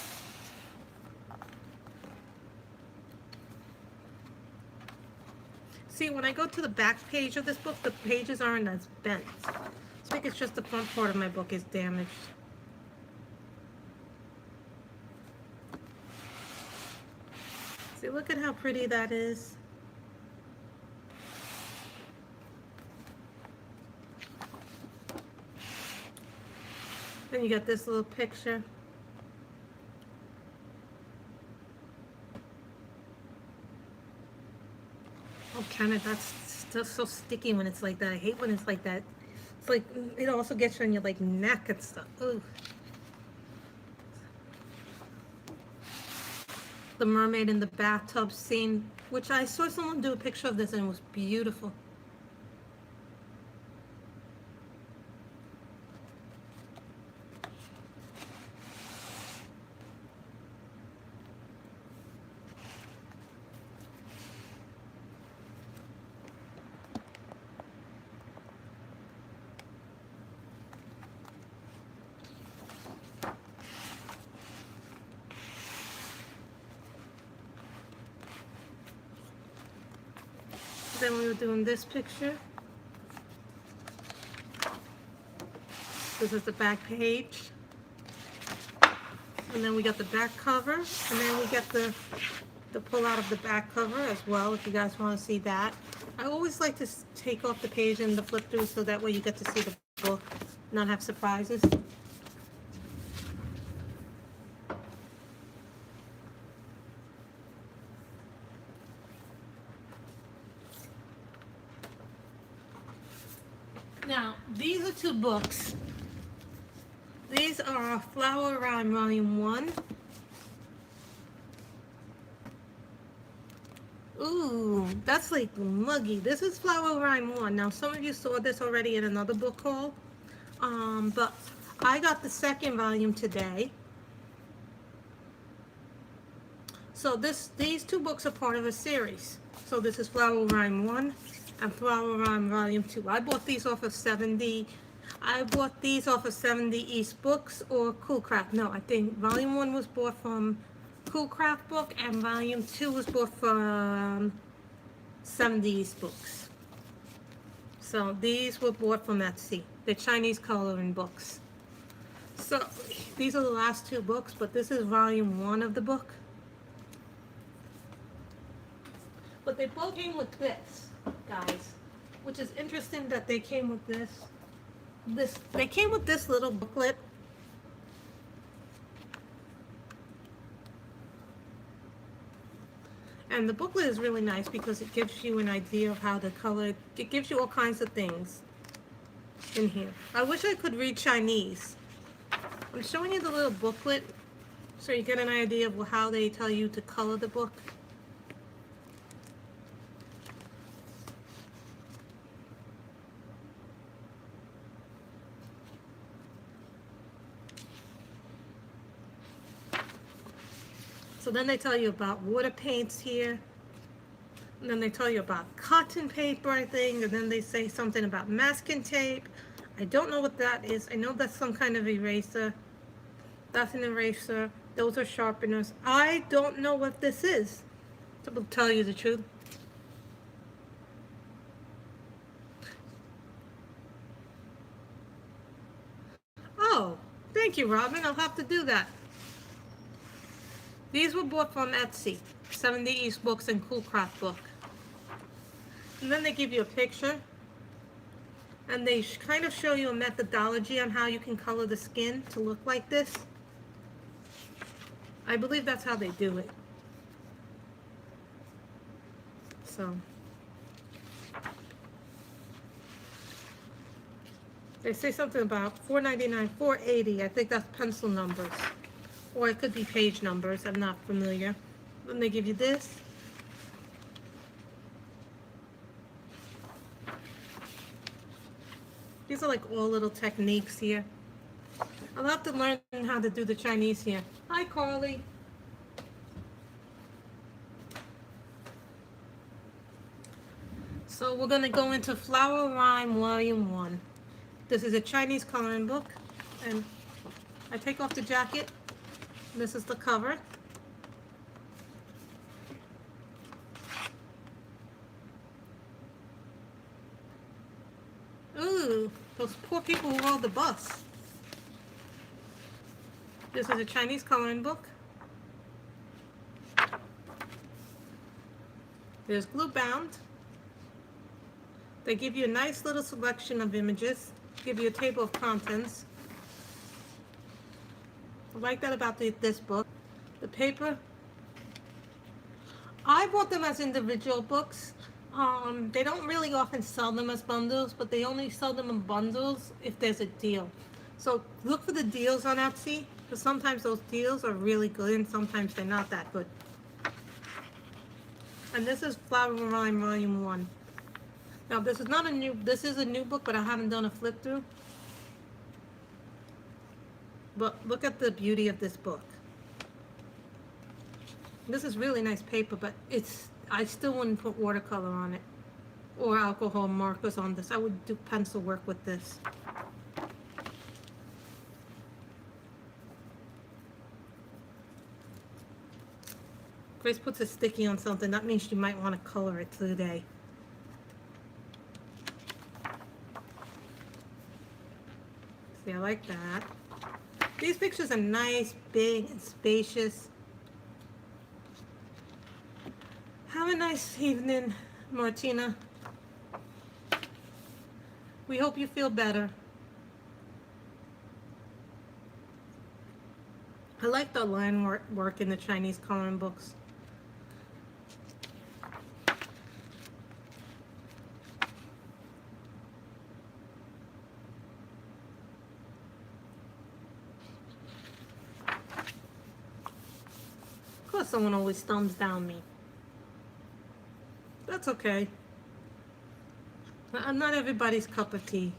See, when I go to the back page of this book, the pages aren't as bent. I think it's just the front part of my book is damaged. See, look at how pretty that is. Then you got this little picture. Oh, Kenneth, that's still so sticky when it's like that. I hate when it's like that. It's like, it also gets you on your like neck and stuff. Ooh. The mermaid in the bathtub scene, which I saw someone do a picture of this and it was beautiful. Then we were doing this picture. This is the back page. And then we got the back cover. And then we get the pull out of the back cover as well, if you guys want to see that. I always like to take off the page and the flip through so that way you get to see the book, not have surprises. Now, these are two books. These are Flower Rhyme Volume 1. Ooh, that's like muggy. This is Flower Rhyme 1. Now, some of you saw this already in another book haul. But I got the second volume today. So these two books are part of a series. So this is Flower Rhyme 1 and Flower Rhyme Volume 2. I bought these off of 70 East Books or Cool Craft. No, I think Volume 1 was bought from Cool Craft Book and Volume 2 was bought from 70 East Books. So these were bought from Etsy. They're Chinese coloring books. So these are the last two books, but this is Volume 1 of the book. But they both came with this, guys, which is interesting that they came with this. They came with this little booklet. And the booklet is really nice because it gives you an idea of how to color. It gives you all kinds of things in here. I wish I could read Chinese. I'm showing you the little booklet so you get an idea of how they tell you to color the book. So then they tell you about water paints here. And then they tell you about cotton paper, I think. And then they say something about masking tape. I don't know what that is. I know that's some kind of eraser. That's an eraser. Those are sharpeners. I don't know what this is, to tell you the truth. Oh, thank you, Robin. I'll have to do that. These were bought from Etsy, 70 East Books and Cool Craft Book. And then they give you a picture. And they kind of show you a methodology on how you can color the skin to look like this. I believe that's how they do it. So they say something about $4.99, $4.80. I think that's pencil numbers. Or it could be page numbers. I'm not familiar. Then they give you this. These are like all little techniques here. I'll have to learn how to do the Chinese here. Hi, Carly. So we're going to go into Flower Rhyme Volume 1. This is a Chinese coloring book. And I take off the jacket. This is the cover. Ooh, those poor people who rode the bus. This is a Chinese coloring book. There's glue bound. They give you a nice little selection of images. Give you a table of contents. I like that about this book. The paper. I bought them as individual books. They don't really often sell them as bundles, but they only sell them in bundles if there's a deal. So look for the deals on Etsy, because sometimes those deals are really good and sometimes they're not that good. And this is Flower Rhyme Volume 1. Now this is a new book, but I haven't done a flip through. But look at the beauty of this book. This is really nice paper, but I still wouldn't put watercolor on it or alcohol markers on this. I would do pencil work with this. Grace puts a sticky on something. That means you might want to color it today. like that. These pictures are nice, big, and spacious. Have a nice evening, Martina. We hope you feel better. I like the line work in the Chinese coloring books. Of course someone always thumbs down me. That's okay. I'm not everybody's cup of tea.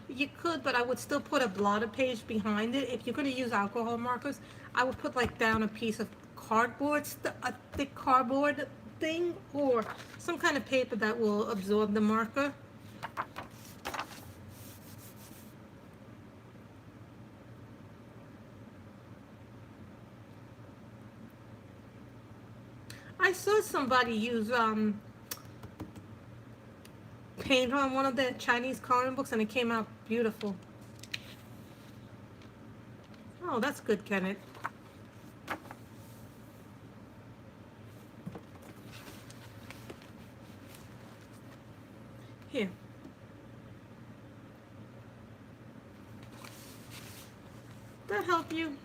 You could, but I would still put a blotter page behind it. If you're going to use alcohol markers, I would put like down a piece of cardboard, a thick cardboard thing, or some kind of paper that will absorb the marker. I saw somebody use paint on one of the Chinese coloring books and it came out beautiful. Oh, that's good, Kenneth. Here. Did that help you?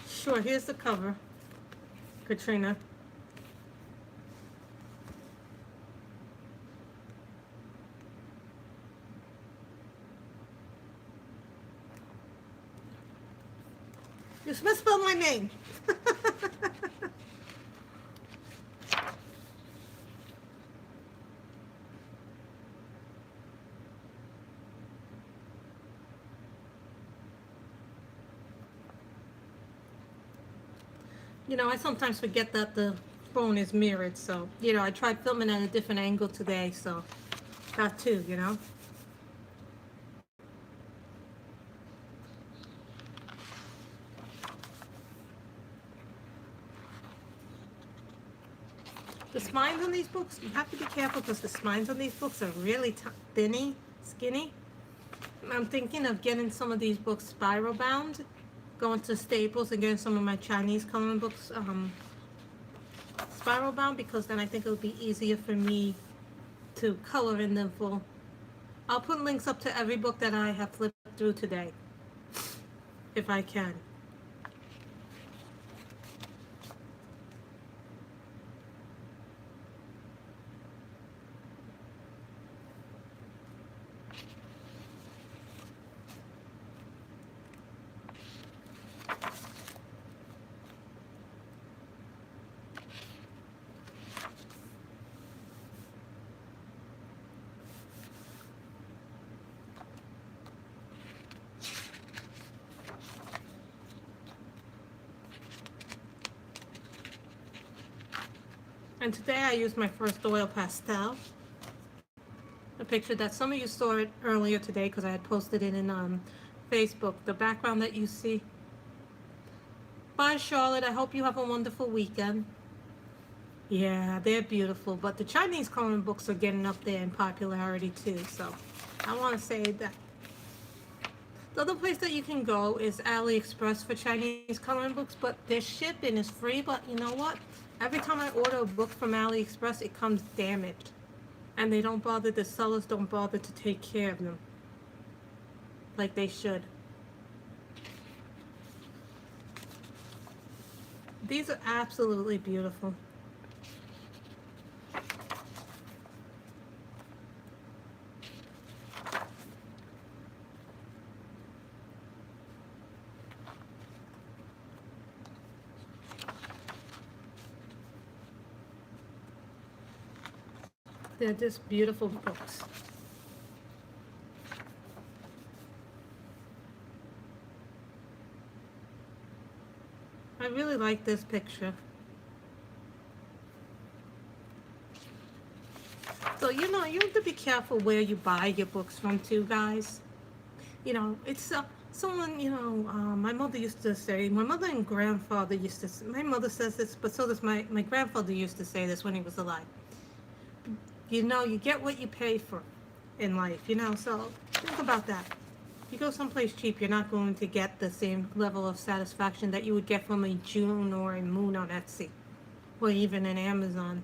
Sure, here's the cover, Katrina. You misspelled my name. You know, I sometimes forget that the phone is mirrored, so, you know, I tried filming at a different angle today, so that too, you know. The spines on these books, you have to be careful because the spines on these books are really skinny. I'm thinking of getting some of these books spiral bound, going to Staples and getting some of my Chinese coloring books spiral bound, because then I think it'll be easier for me to color in them full. I'll put links up to every book that I have flipped through today, if I can. And today I used my first oil pastel. A picture that some of you saw it earlier today because I had posted it in Facebook. The background that you see. Bye, Charlotte. I hope you have a wonderful weekend. Yeah, they're beautiful, but the Chinese coloring books are getting up there in popularity too, so I want to say that. The other place that you can go is AliExpress for Chinese coloring books, but their shipping is free. But you know what? Every time I order a book from AliExpress, it comes damaged. And they don't bother, the sellers don't bother to take care of them like they should. These are absolutely beautiful. They're just beautiful books. really like this picture. So, you know, you have to be careful where you buy your books from too, guys. You know, it's someone, you know, my mother used to say, my mother and grandfather used to, my mother says this, but so does my grandfather used to say this when he was alive. You know, you get what you pay for in life, you know, so think about that. If you go someplace cheap, you're not going to get the same level of satisfaction that you would get from a June or a Moon on Etsy, or even an Amazon.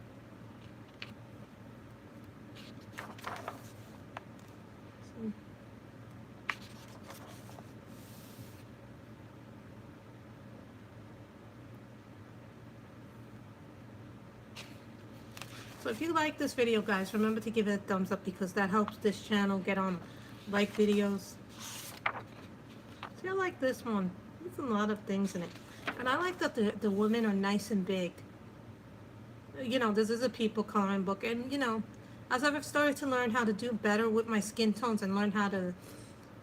So if you like this video, guys, remember to give it a thumbs up because that helps this channel get on like videos. See, I like this one. There's a lot of things in it. And I like that the women are nice and big. You know, this is a people coloring book. And, you know, as I've started to learn how to do better with my skin tones and learn how to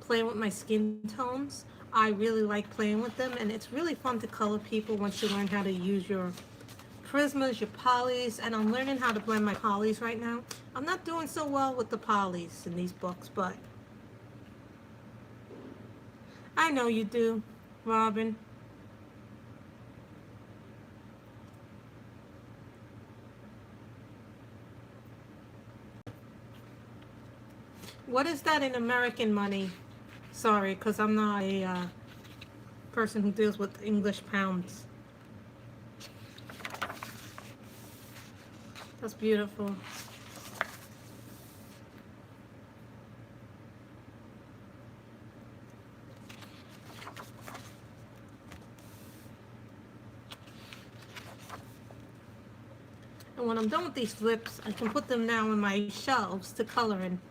play with my skin tones, I really like playing with them. And it's really fun to color people once you learn how to use your prismas, your polys, and I'm learning how to blend my polys right now. I'm not doing so well with the polys in these books, but I know you do, Robin. What is that in American money? Sorry, because I'm not a person who deals with English pounds. That's beautiful. And when I'm done with these flips, I can put them now in my shelves to color in.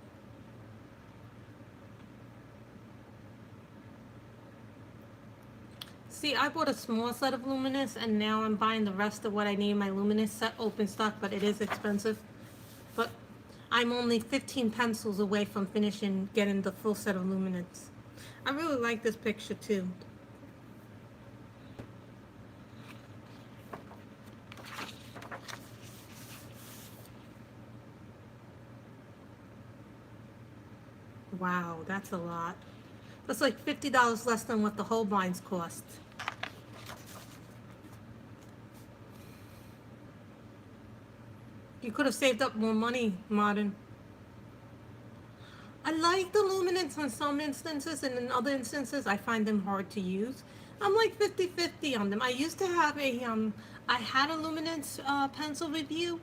See, I bought a small set of Luminous, and now I'm buying the rest of what I need in my Luminous set open stock, but it is expensive. But I'm only 15 pencils away from finishing getting the full set of Luminous. I really like this picture too. Wow, that's a lot. That's like $50 less than what the Holbeins cost. You could have saved up more money, Modern. I like the luminance in some instances, and in other instances, I find them hard to use. I'm like 50-50 on them. I used to have I had a luminance pencil review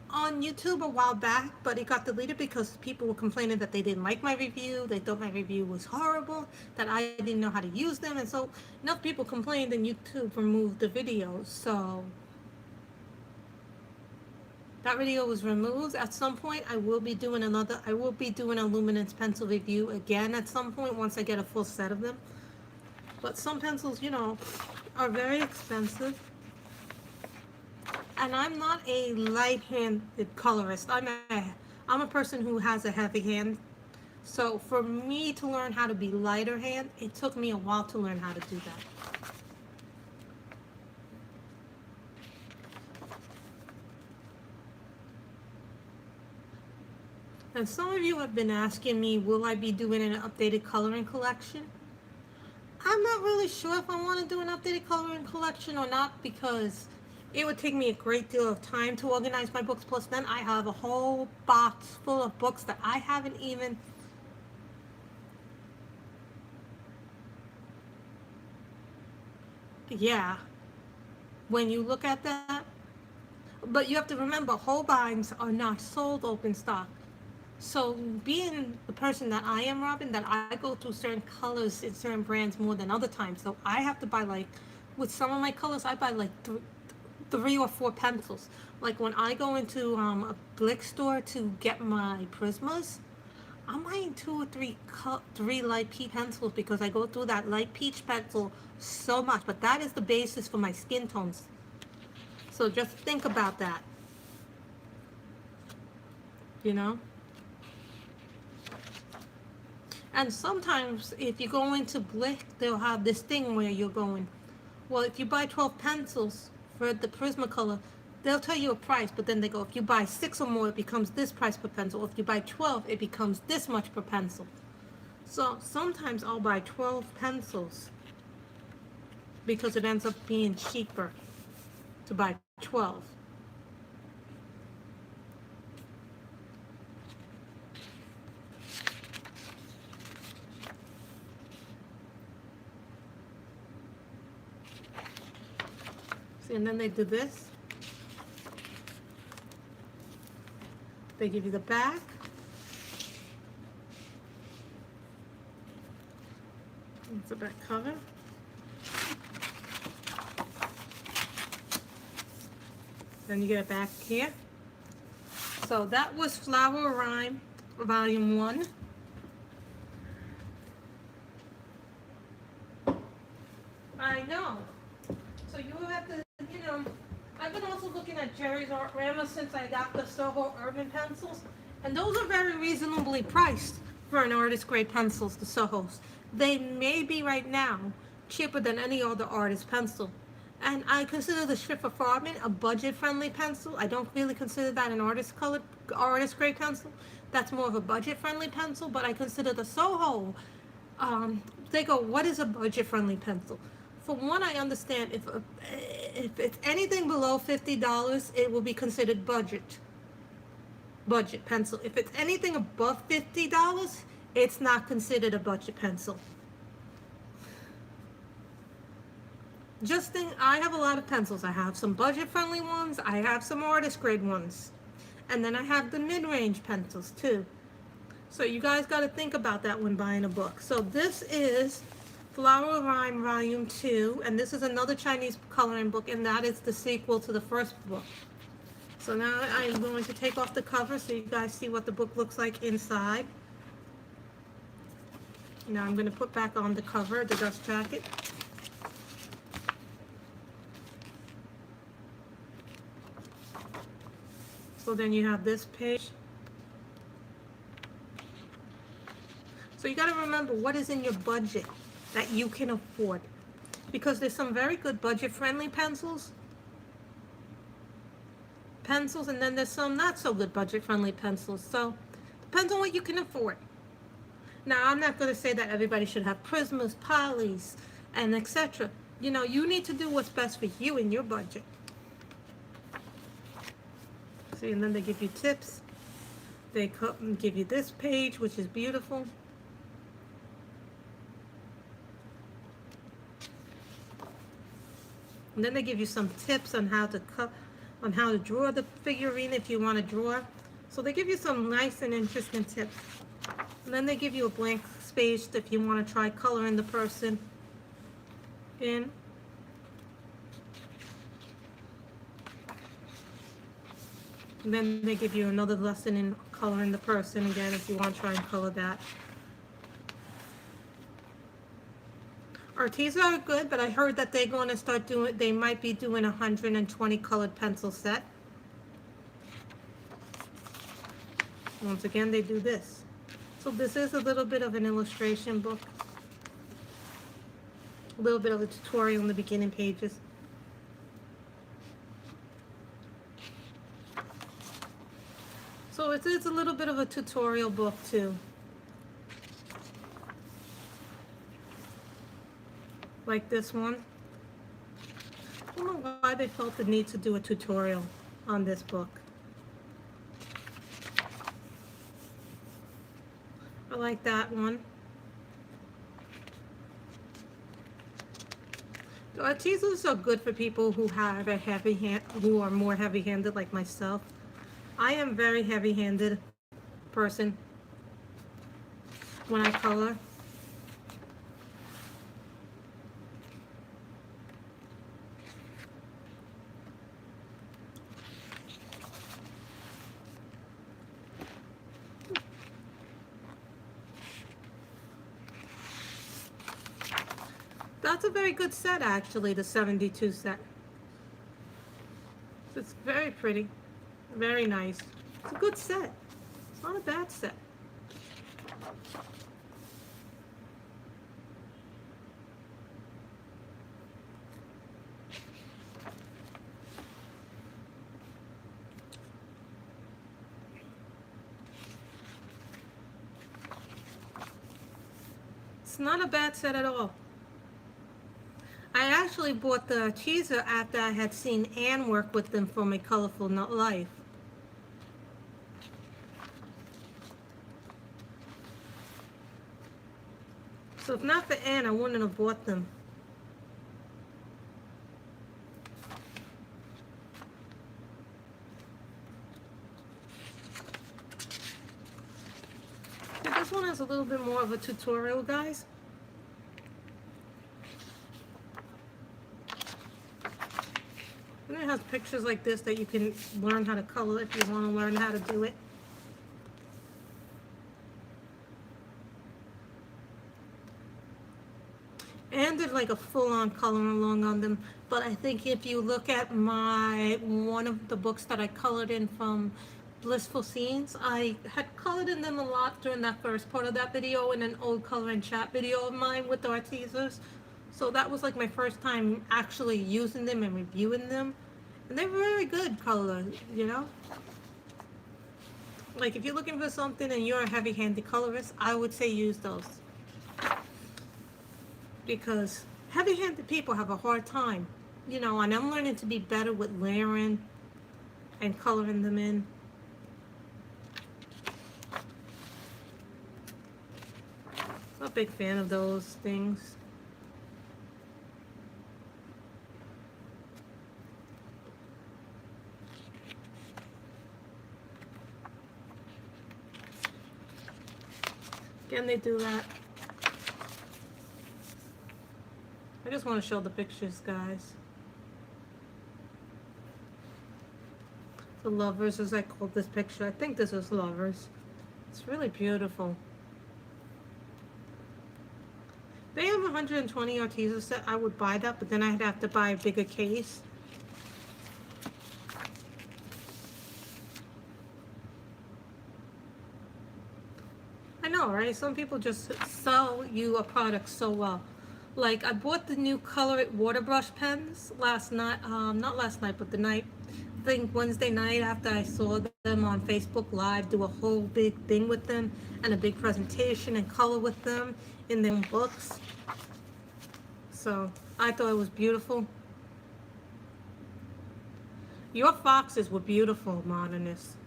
on YouTube a while back, but it got deleted because people were complaining that they didn't like my review, they thought my review was horrible, that I didn't know how to use them, and so enough people complained and YouTube removed the video, so that video was removed. At some point, I will be doing a luminance pencil review again at some point once I get a full set of them. But some pencils, you know, are very expensive. And I'm not a light-handed colorist. I'm a person who has a heavy hand. So for me to learn how to be lighter hand, it took me a while to learn how to do that. And some of you have been asking me, will I be doing an updated coloring collection? I'm not really sure if I want to do an updated coloring collection or not, because it would take me a great deal of time to organize my books. Plus, then I have a whole box full of books that I haven't even... Yeah. When you look at that. But you have to remember, Holbeins are not sold open stock. So being the person that I am, Robin, that I go through certain colors in certain brands more than other times. So I have to buy, like, with some of my colors, I buy like three or four pencils. Like when I go into a Blick store to get my Prismas, I'm buying 2 or 3 light peach pencils because I go through that light peach pencil so much. But that is the basis for my skin tones. So just think about that. You know? And sometimes if you go into Blick, they'll have this thing where you're going, Well, if you buy 12 pencils for the Prismacolor, they'll tell you a price, but then they go, if you buy 6 or more, it becomes this price per pencil. If you buy 12, it becomes this much per pencil. So sometimes I'll buy 12 pencils because it ends up being cheaper to buy 12. See, and then they do this. They give you the back. It's the back cover. Then you get it back here. So that was Flower Rhyme Volume 1. I know. So you have to, I've been also looking at Jerry's Artrama since I got the Soho Urban pencils. And those are very reasonably priced for an artist grade pencils, the Sohos. They may be right now cheaper than any other artist pencil. And I consider the Schiffer Farben a budget-friendly pencil. I don't really consider that an artist grade pencil. That's more of a budget-friendly pencil, but I consider the Soho, they go, what is a budget-friendly pencil? From what I understand, if it's anything below $50, it will be considered budget pencil. If it's anything above $50, it's not considered a budget pencil. Just think, I have a lot of pencils. I have some budget-friendly ones. I have some artist-grade ones. And then I have the mid-range pencils, too. So you guys got to think about that when buying a book. So this is Flower Rhyme Volume 2. And this is another Chinese coloring book. And that is the sequel to the first book. So now I'm going to take off the cover so you guys see what the book looks like inside. Now I'm going to put back on the cover, the dust jacket. So then you have this page. So you got to remember what is in your budget that you can afford. Because there's some very good budget-friendly pencils. And then there's some not so good budget-friendly pencils. So depends on what you can afford. Now, I'm not going to say that everybody should have Prismas, Polys, and etc. You need to do what's best for you and your budget. See, and then they give you tips. They give you this page, which is beautiful. And then they give you some tips on how to draw the figurine if you want to draw. So they give you some nice and interesting tips. And then they give you a blank space if you want to try coloring the person in. And then they give you another lesson in coloring the person again if you want to try and color that. Arteza are good, but I heard that they're going to start doing, they might be doing a 120 colored pencil set. Once again, they do this. So this is a little bit of an illustration book. A little bit of a tutorial in the beginning pages. So it's a little bit of a tutorial book too. Like this one. I don't know why they felt the need to do a tutorial on this book. I like that one. So Artezas are good for people who have a heavy hand, who are more heavy-handed like myself. I am very heavy-handed person when I color. That's a very good set, actually, the 72 set. It's very pretty, very nice. It's a good set. It's not a bad set. It's not a bad set at all. I actually bought the teaser after I had seen Anne work with them for My Colorful Life. So if not for Anne, I wouldn't have bought them. But this one has a little bit more of a tutorial, guys. And it has pictures like this that you can learn how to color if you want to learn how to do it. And did like a full-on coloring along on them. But I think if you look at one of the books that I colored in from Blissful Scenes, I had colored in them a lot during that first part of that video in an old color and chat video of mine with our teasers. So that was like my first time actually using them and reviewing them. And they're very good color, you know? Like if you're looking for something and you're a heavy-handed colorist, I would say use those. Because heavy-handed people have a hard time, you know, and I'm learning to be better with layering and coloring them in. I'm a big fan of those things. Again, they do that. I just want to show the pictures, guys. The Lovers, as I called this picture. I think this is Lovers. It's really beautiful. They have 120 Arteza set. I would buy that, but then I'd have to buy a bigger case. I know, right? Some people just sell you a product so well. Like, I bought the new Color It water brush pens last night, not last night, but the night, I think Wednesday night after I saw them on Facebook Live do a whole big thing with them and a big presentation and color with them in their own books. So, I thought it was beautiful. Your foxes were beautiful, Modernists.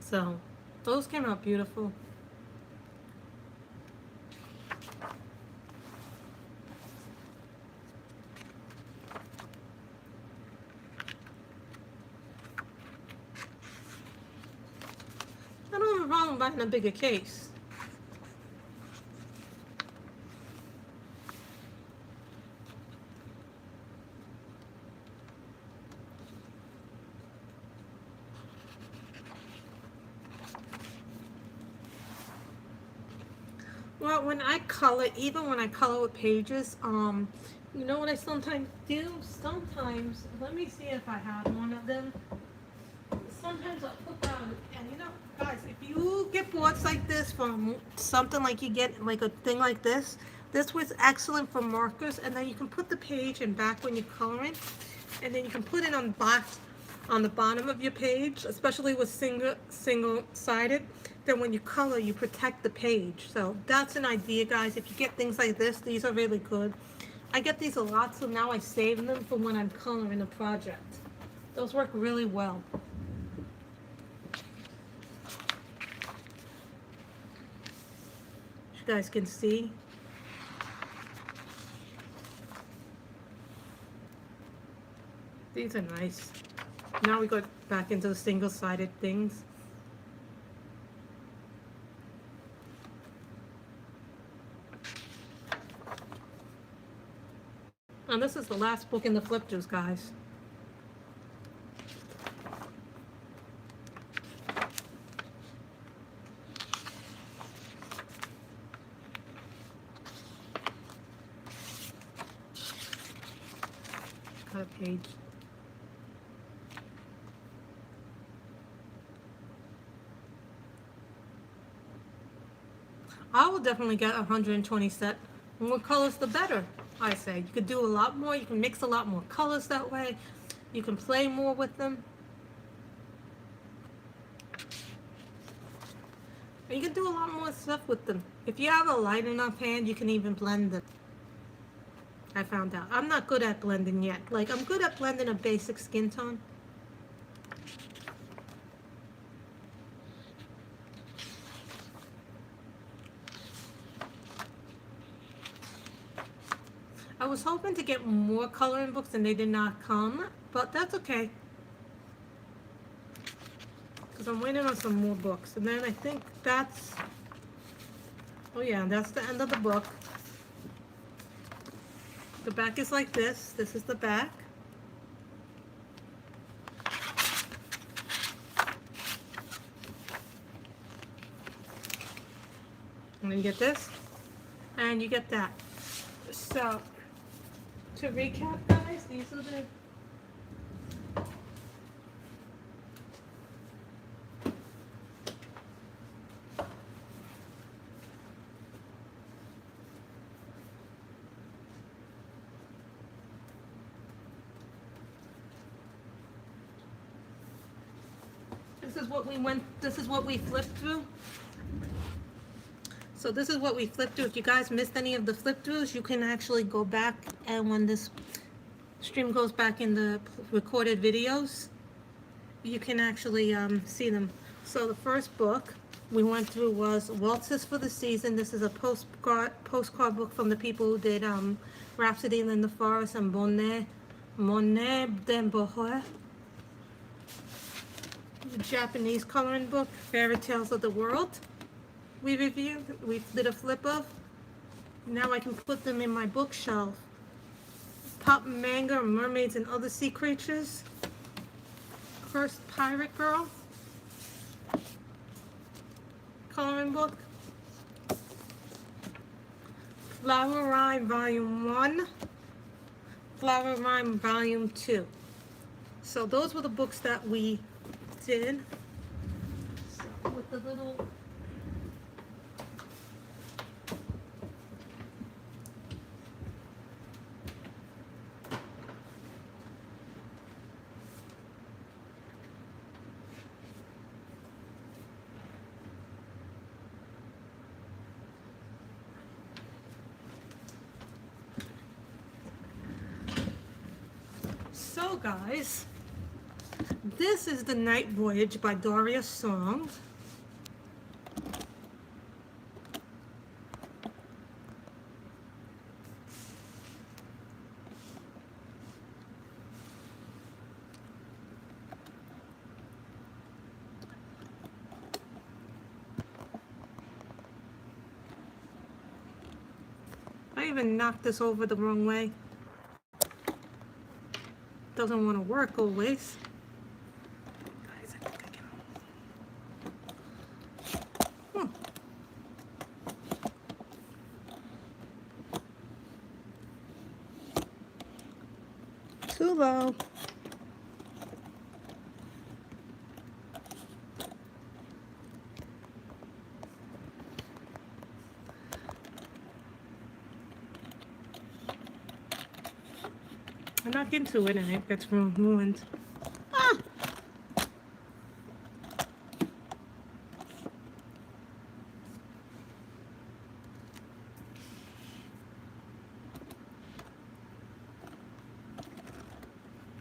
So, those came out beautiful. I don't have a problem buying a bigger case. Well, when I color, even when I color with pages, you know what I sometimes do? Sometimes, let me see if I have one of them. Sometimes I'll put down, and you know, guys, if you get boards like this from something like you get like a thing like this was excellent for markers, and then you can put the page in back when you're coloring, and then you can put it on the bottom of your page, especially with single-sided. Then when you color, you protect the page. So that's an idea, guys. If you get things like this, these are really good. I get these a lot, so now I save them for when I'm coloring a project. Those work really well. You guys can see. These are nice. Now we go back into the single-sided things. And this is the last book in the flip-throughs, guys. Got a page. I will definitely get 120 set. The more colors, the better, I say. You could do a lot more. You can mix a lot more colors that way. You can play more with them. You can do a lot more stuff with them. If you have a light enough hand, you can even blend them. I found out. I'm not good at blending yet. Like, I'm good at blending a basic skin tone. I was hoping to get more coloring books and they did not come, but that's okay. Because I'm waiting on some more books. And then I think that's, oh yeah, that's the end of the book. The back is like this. This is the back. And then you get this, and you get that. So, to recap, guys, these are the this is what we flipped through. So this is what we flipped through. If you guys missed any of the flip throughs, you can actually go back, and when this stream goes back in the recorded videos, you can actually see them. So the first book we went through was Waltzes for the Season. This is a postcard book from the people who did Rhapsody in the Forest and Monet de Boheur. The Japanese coloring book, Fairy Tales of the World. We reviewed, we did a flip of. Now I can put them in my bookshelf. Pop Manga Mermaids and Other Sea Creatures. Cursed Pirate Girl. Coloring book. Flower Rhyme Volume 1. Flower Rhyme Volume 2. So those were the books that we did. So with the little So guys, this is The Night Voyage by Doria Song. I even knocked this over the wrong way. Doesn't want to work always. Guys, I think I can. Too low. I'm not getting to it and it gets ruined. Ah!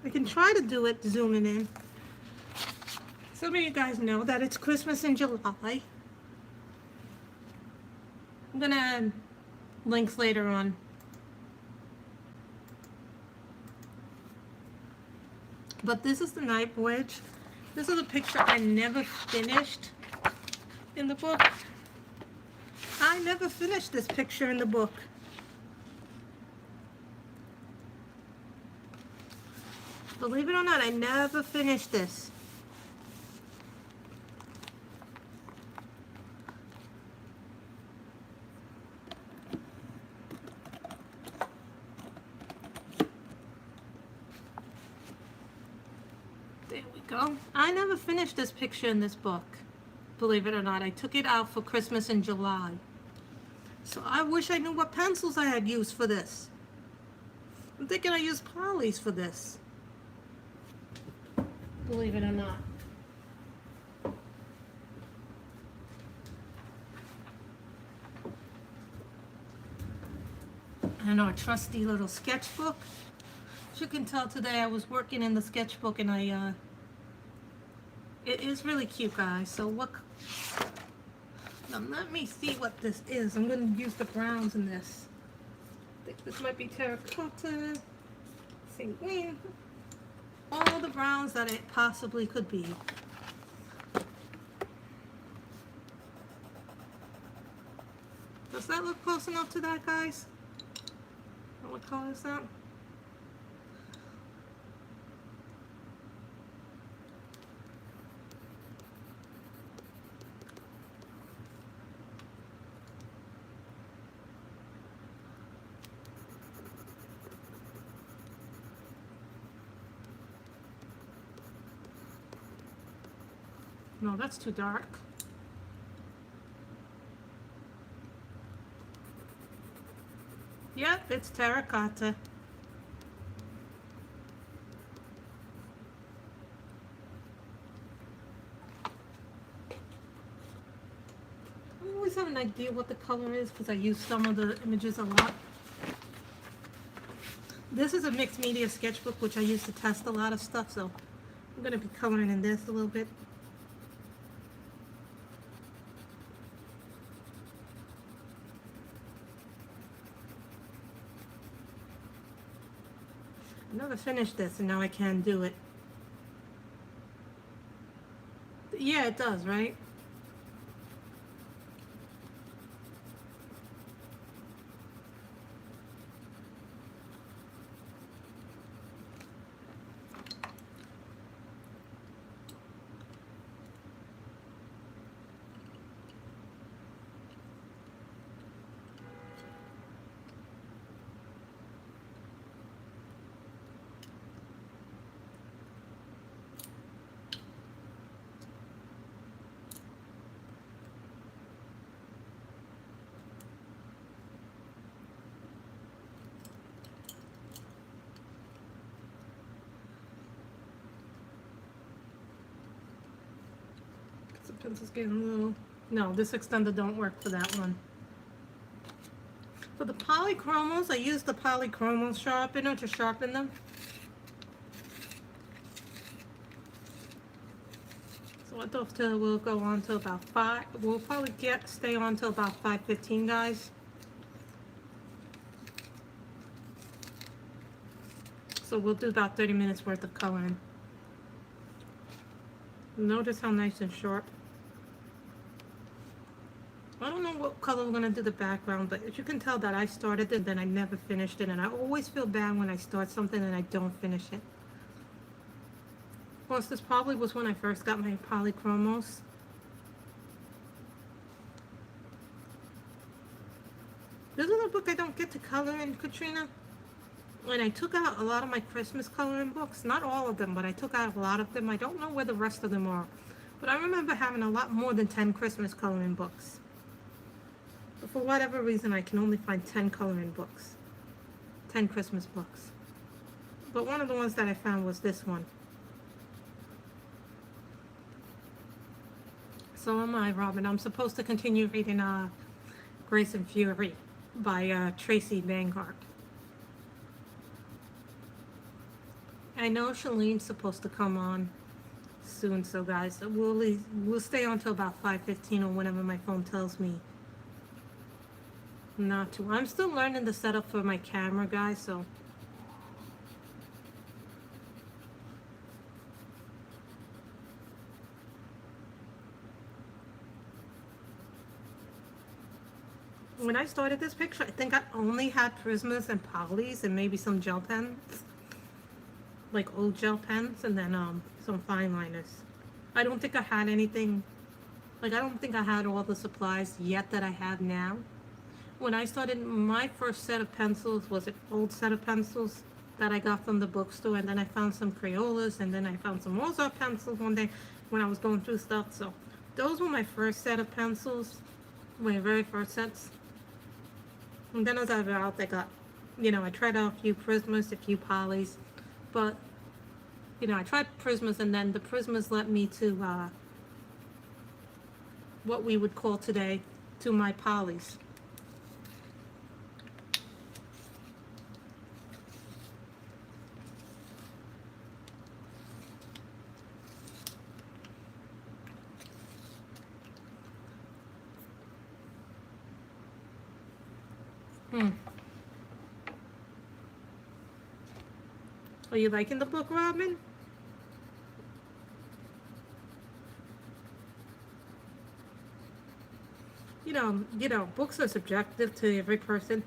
I can try to do it zooming in. Some of you guys know that it's Christmas in July. I'm gonna add links later on. But this is The Night Voyage. This is a picture I never finished in the book. I never finished this picture in the book. Believe it or not, I never finished this. There we go. I never finished this picture in this book. Believe it or not, I took it out for Christmas in July. So I wish I knew what pencils I had used for this. I'm thinking I used polys for this. believe it or not. And our trusty little sketchbook. As you can tell today I was working in the sketchbook and it is really cute, guys. So look, now let me see what this is. I'm going to use the browns in this. I think this might be terracotta, sanguine, all the browns that it possibly could be. Does that look close enough to that, guys? What color is that? No, that's too dark. Yep, it's terracotta. I always have an idea what the color is because I use some of the images a lot. This is a mixed media sketchbook which I use to test a lot of stuff, so I'm going to be coloring in this a little bit. I never finished this and now I can do it. Yeah, it does, right? The pencil's getting a little... No, this extender don't work for that one. For the polychromos, I use the polychromo sharpener to sharpen them. So I thought we'll go on to about 5. We'll probably stay on till about 5:15, guys. So we'll do about 30 minutes worth of coloring. Notice how nice and sharp. I don't know what color we're going to do the background, but as you can tell that I started it, then I never finished it, and I always feel bad when I start something and I don't finish it. Of course, this probably was when I first got my polychromos. This is a book I don't get to color in, Katrina. And I took out a lot of my Christmas coloring books. Not all of them, but I took out a lot of them. I don't know where the rest of them are. But I remember having a lot more than 10 Christmas coloring books. But for whatever reason, I can only find 10 coloring books. 10 Christmas books. But one of the ones that I found was this one. So am I, Robin. I'm supposed to continue reading Grace and Fury by Tracy Vanguard. I know Shalene's supposed to come on soon, so guys, we'll stay on till about 5:15 or whenever my phone tells me not to. I'm still learning the setup for my camera, guys, so when I started this picture, I think I only had Prismas and polys and maybe some gel pens, like old gel pens, and then some fine liners. I don't think I had anything, like I don't think I had all the supplies yet that I have now. When I started, my first set of pencils was an old set of pencils that I got from the bookstore, and then I found some Crayolas, and then I found some Mozart pencils one day when I was going through stuff. So those were my first set of pencils, my very first sets. And then as I got out, I got, you know, I tried out a few Prismas, a few polys, but I tried Prismas, and then the Prismas led me to what we would call today, to my polys. Are you liking the book, Robin? Books are subjective to every person.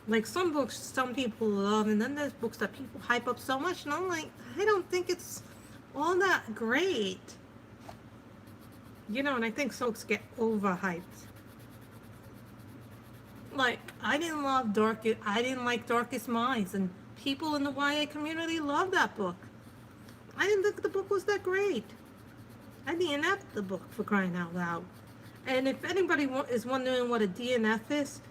Like some books, some people love, and then there's books that people hype up so much, and I'm like, I don't think it's all that great. And I think books get overhyped. Like, I didn't like Darkest Minds, and people in the YA community love that book. I didn't think the book was that great. I DNF'd the book, for crying out loud. And if anybody is wondering what a DNF is,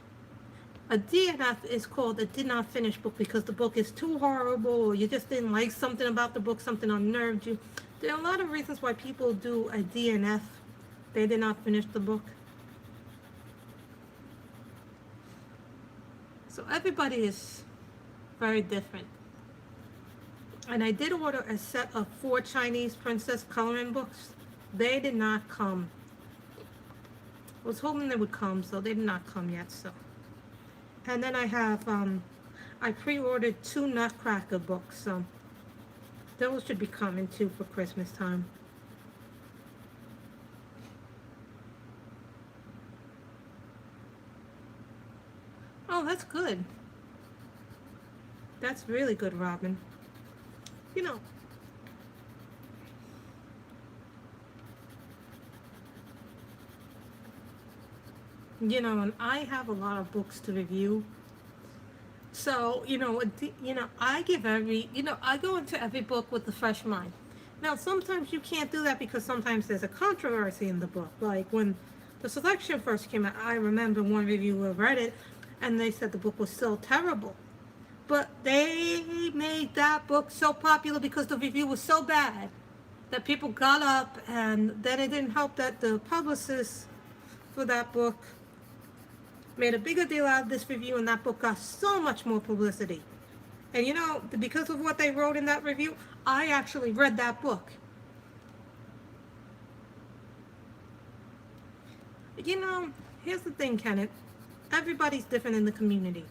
a DNF is called a did not finish book because the book is too horrible, or you just didn't like something about the book, something unnerved you. There are a lot of reasons why people do a DNF. They did not finish the book. So everybody is very different. And I did order a set of 4 Chinese princess coloring books. They did not come. I was hoping they would come, so they did not come yet. And then I have, I pre-ordered 2 Nutcracker books, so those should be coming too for Christmas time. Oh, that's good. That's really good, Robin. And I have a lot of books to review. So, I go into every book with a fresh mind. Now, sometimes you can't do that because sometimes there's a controversy in the book. Like when the selection first came out, I remember one reviewer read it and they said the book was so terrible. But they made that book so popular because the review was so bad that people got up, and then it didn't help that the publicist for that book made a bigger deal out of this review, and that book got so much more publicity. And because of what they wrote in that review, I actually read that book. Here's the thing, Kenneth. Everybody's different in the community.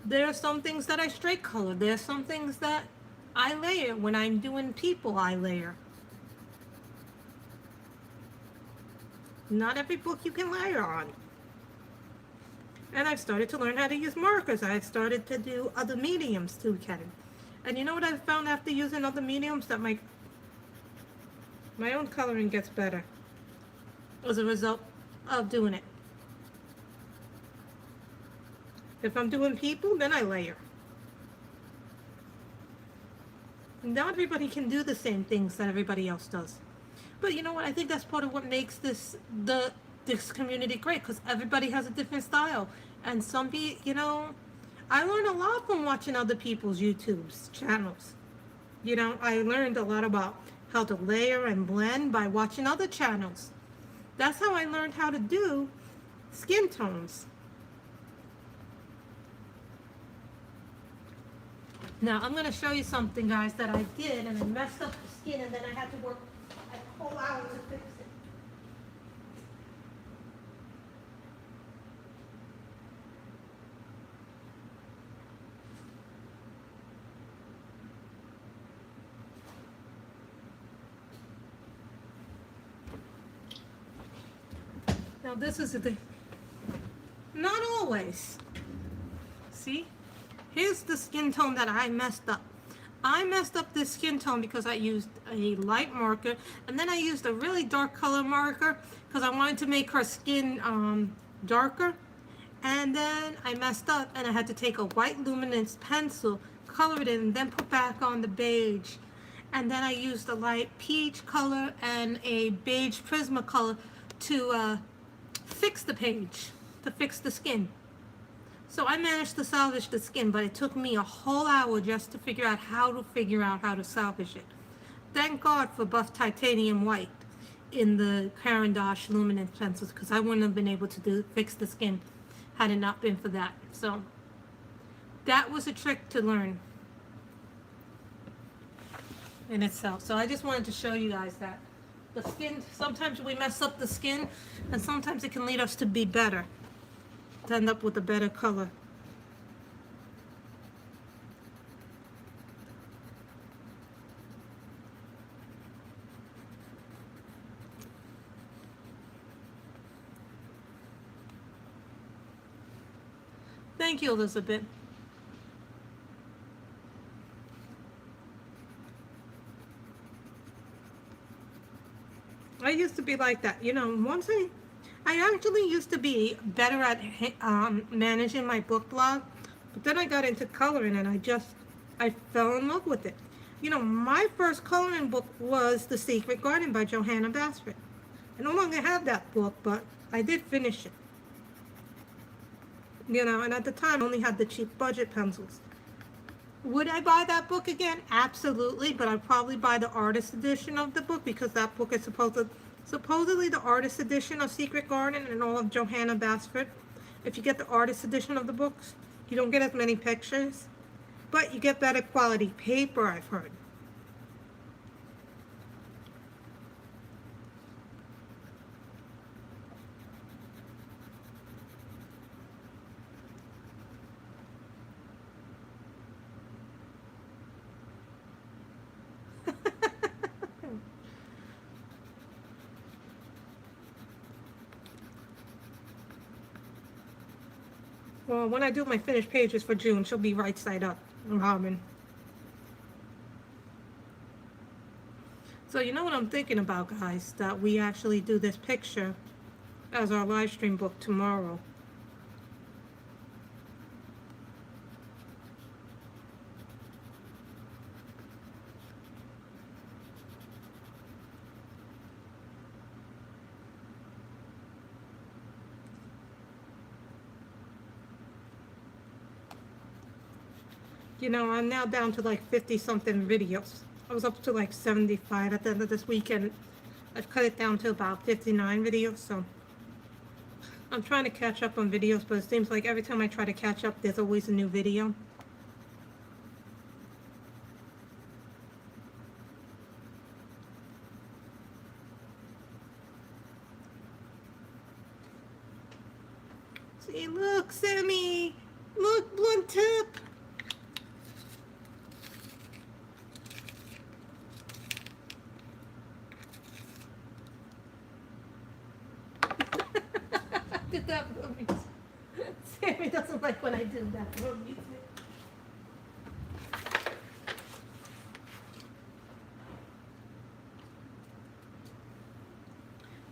There are some things that I straight color. There are some things that I layer. When I'm doing people, I layer. Not every book you can layer on. And I've started to learn how to use markers. I've started to do other mediums too, Ken. And you know what I've found after using other mediums? That my own coloring gets better as a result of doing it. If I'm doing people, then I layer. Not everybody can do the same things that everybody else does. But you know what? I think that's part of what makes this community great, because everybody has a different style. And some people, I learned a lot from watching other people's YouTube's channels. I learned a lot about how to layer and blend by watching other channels. That's how I learned how to do skin tones. Now, I'm going to show you something, guys, that I did, and I messed up the skin, and then I had to work a whole hour to fix it. Now, this is the thing. Not always. See? Here's the skin tone that I messed up. I messed up this skin tone because I used a light marker, and then I used a really dark color marker because I wanted to make her skin darker. And then I messed up, and I had to take a white luminance pencil, color it in, and then put back on the beige. And then I used a light peach color and a beige Prismacolor to fix the page, to fix the skin. So I managed to salvage the skin, but it took me a whole hour just to figure out how to salvage it. Thank God for buff titanium white in the Caran d'Ache luminance pencils, because I wouldn't have been able to fix the skin had it not been for that. So that was a trick to learn in itself. So I just wanted to show you guys that the skin, sometimes we mess up the skin, and sometimes it can lead us to be better, to end up with a better color. Thank you, Elizabeth. I used to be like that. You know, once I actually used to be better at managing my book blog, but then I got into coloring and I fell in love with it. You know, my first coloring book was The Secret Garden by Johanna Basford. I no longer have that book, but I did finish it. You know, and at the time I only had the cheap budget pencils. Would I buy that book again? Absolutely, but I'd probably buy the artist edition of the book, because that book is supposedly the artist edition of Secret Garden and all of Johanna Basford. If you get the artist edition of the books, you don't get as many pictures, but you get better quality paper, I've heard. Well, when I do my finished pages for June, she'll be right side up, Robin. So you know what I'm thinking about, guys? That we actually do this picture as our live stream book tomorrow. You know, I'm now down to like 50 something videos. I was up to like 75 at the end of this weekend. I've cut it down to about 59 videos, so I'm trying to catch up on videos, but it seems like every time I try to catch up, there's always a new video. See, look, Sammy! Look, blunt tip! Did that for music. Sammy doesn't like when I did that for music.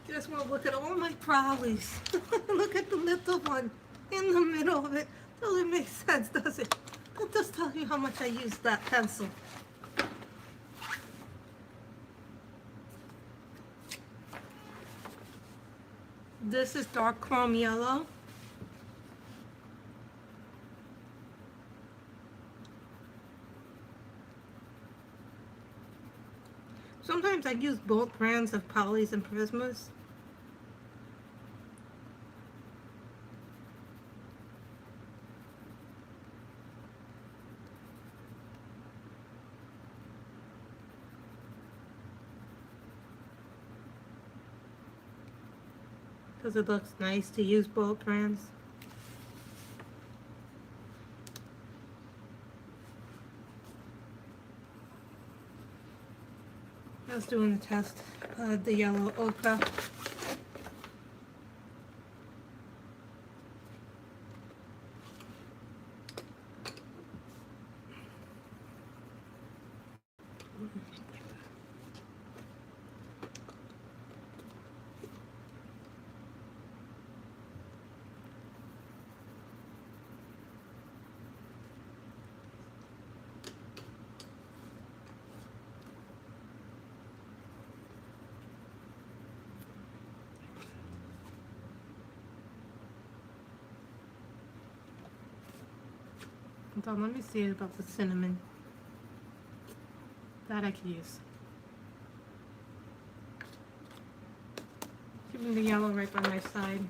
Just want to look at all my prowlies. Look at the little one in the middle of it. Doesn't make sense, does it? That just tells you how much I use that pencil. This is dark chrome yellow. Sometimes I use both brands of polys and prismas. Because it looks nice to use both brands. I was doing the test of the yellow ochre. Hold on, let me see about the cinnamon. That I can use. Keeping the yellow right by my side.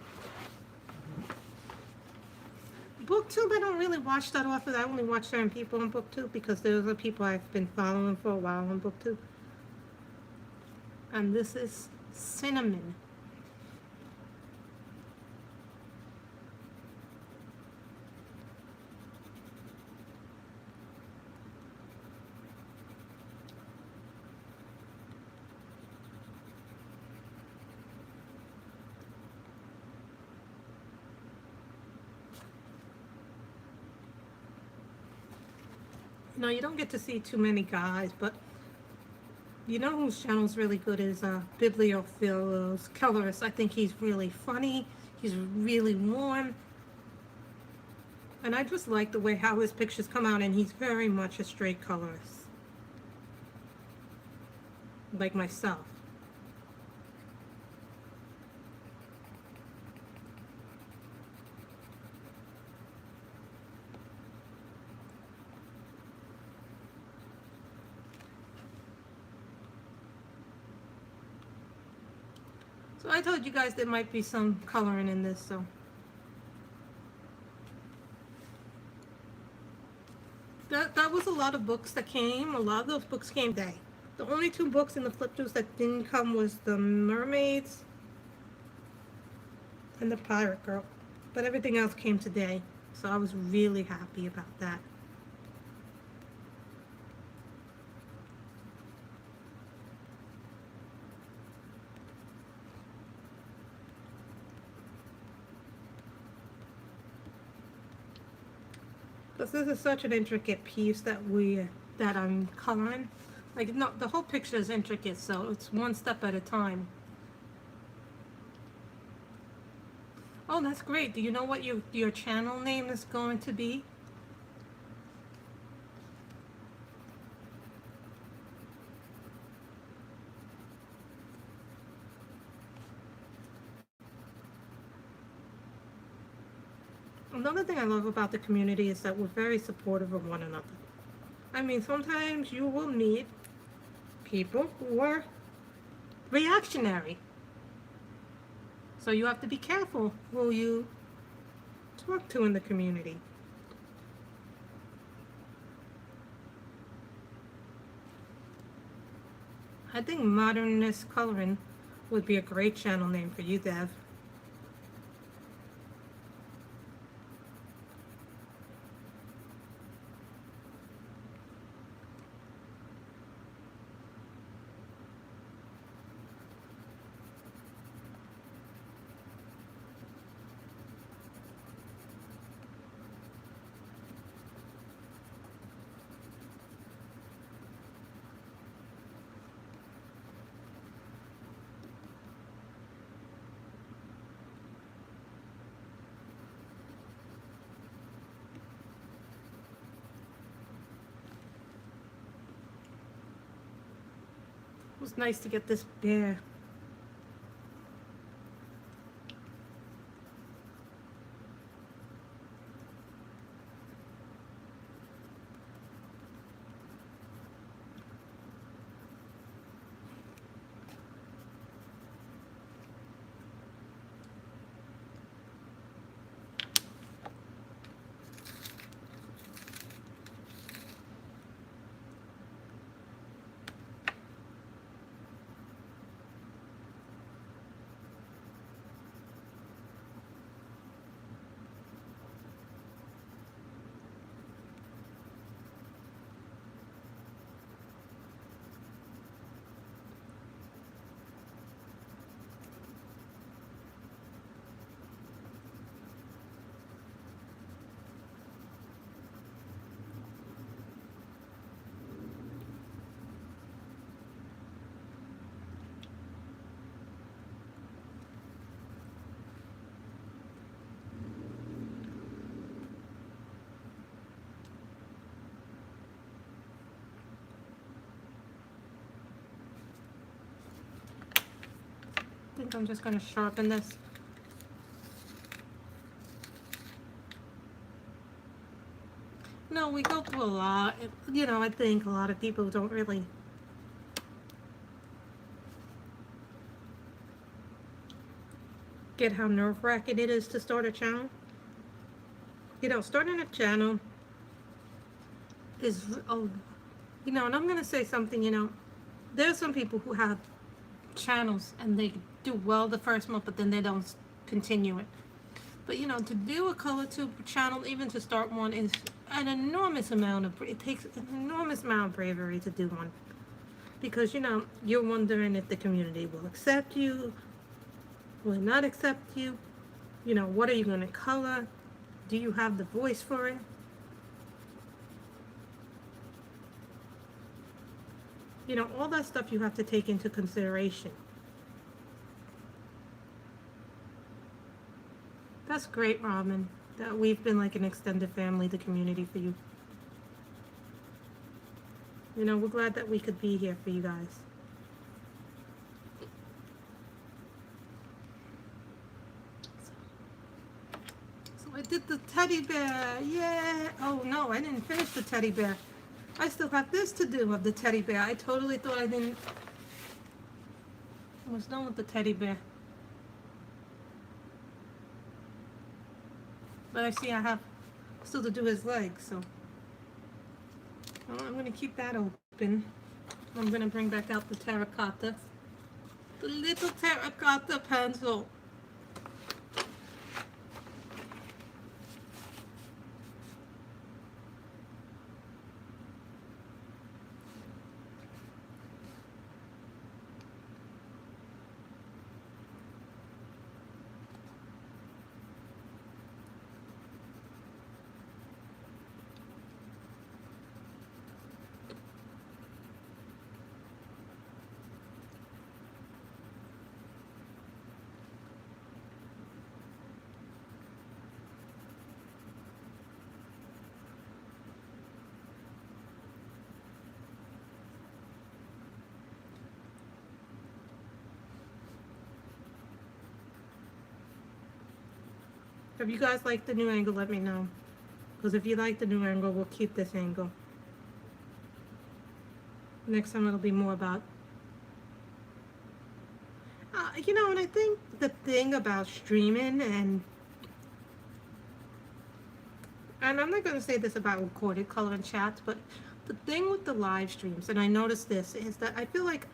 BookTube, I don't really watch that often. I only watch certain people on BookTube because those are people I've been following for a while on BookTube. And this is cinnamon. No, you don't get to see too many guys, but you know whose channel's really good is Bibliophil's Colorist. I think he's really funny. He's really warm. And I just like the way how his pictures come out, and he's very much a straight colorist. Like myself. So I told you guys there might be some coloring in this, so. That was a lot of books that came. A lot of those books came today. The only two books in the flip throughs that didn't come was the Mermaids and the Pirate Girl. But everything else came today. So I was really happy about that. Because this is such an intricate piece that I'm coloring. Like, no, the whole picture is intricate, so it's one step at a time. Oh, that's great. Do you know what your channel name is going to be? Another thing I love about the community is that we're very supportive of one another. I mean, sometimes you will meet people who are reactionary. So you have to be careful who you talk to in the community. I think Modernist Coloring would be a great channel name for you, Dev. It was nice to get this bear. I think I'm just going to sharpen this. No, we go through a lot. You know, I think a lot of people don't really get how nerve-wracking it is to start a channel. You know, starting a channel is, oh, you know, and I'm going to say something, you know, there are some people who have channels and they do well the first month, but then they don't continue it. But, you know, to do a color tube channel, even to start one, is an enormous amount of, it takes an enormous amount of bravery to do one. Because, you know, you're wondering if the community will accept you, will not accept you. You know, what are you going to color? Do you have the voice for it? You know, all that stuff you have to take into consideration. That's great, Robin, that we've been like an extended family, the community for you. You know, we're glad that we could be here for you guys. So I did the teddy bear, yeah. Oh no, I didn't finish the teddy bear. I still have this to do of the teddy bear. I totally thought I was done with the teddy bear. But I see I have still to do his legs, so I'm going to keep that open. I'm going to bring back out the terracotta. The little terracotta pencil. If you guys like the new angle, let me know. Because if you like the new angle, we'll keep this angle. Next time it'll be more about... you know, and I think the thing about streaming, and I'm not going to say this about recorded color and chats, but the thing with the live streams, and I noticed this, is that I feel like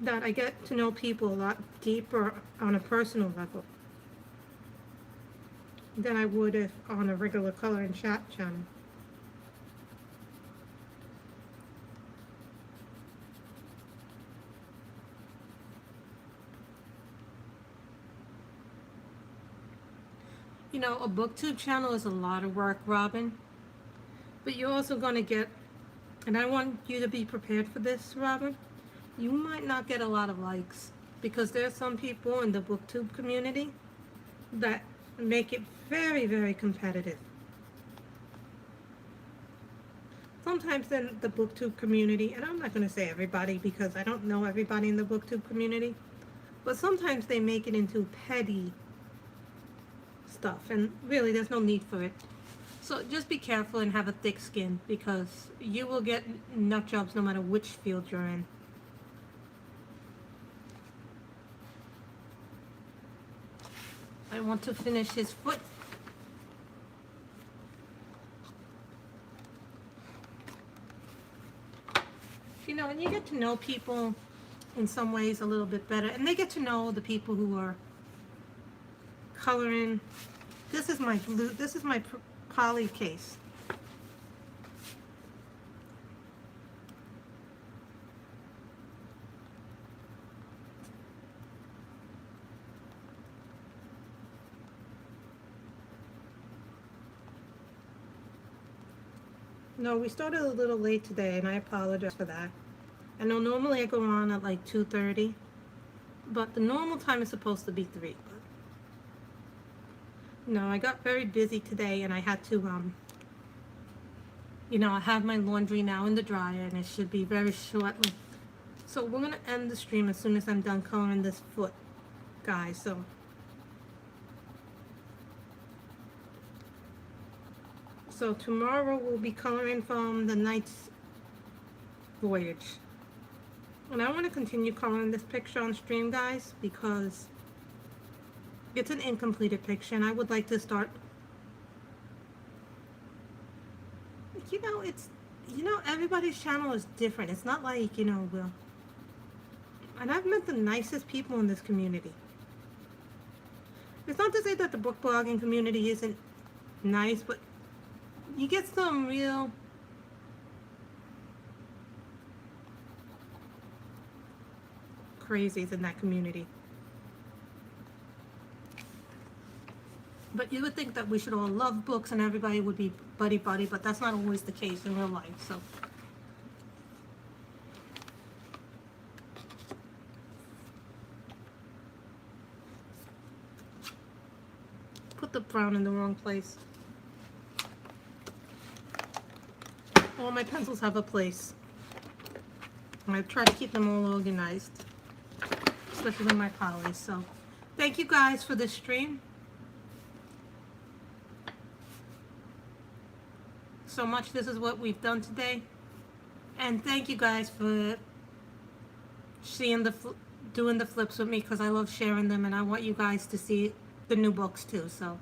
that I get to know people a lot deeper on a personal level than I would if on a regular color and chat channel. You know, a booktube channel is a lot of work, Robin. But you're also going to get, and I want you to be prepared for this, Robin, you might not get a lot of likes. Because there are some people in the booktube community that make it very, very competitive. Sometimes in the booktube community, and I'm not going to say everybody because I don't know everybody in the booktube community, but sometimes they make it into petty stuff, and really there's no need for it. So just be careful and have a thick skin, because you will get nut jobs no matter which field you're in. I want to finish his foot. You know, and you get to know people in some ways a little bit better, and they get to know the people who are coloring. This is my blue, this is my poly case. No, we started a little late today, and I apologize for that. I know normally I go on at like 2:30, but the normal time is supposed to be 3. But no, I got very busy today, and I had to, you know, I have my laundry now in the dryer, and it should be very shortly. So we're going to end the stream as soon as I'm done coloring this foot, guys. So So tomorrow we'll be coloring from the night's Voyage. And I want to continue coloring this picture on stream, guys, because it's an incompleted picture and I would like to start. It's, everybody's channel is different. It's not like, and I've met the nicest people in this community. It's not to say that the book blogging community isn't nice, but you get some real crazies in that community. But you would think that we should all love books and everybody would be buddy-buddy, but that's not always the case in real life, so. Put the brown in the wrong place. All my pencils have a place. I try to keep them all organized, especially with my polys, so. Thank you guys for this stream. So much. This is what we've done today, and thank you guys for doing the flips with me, because I love sharing them and I want you guys to see the new books too. So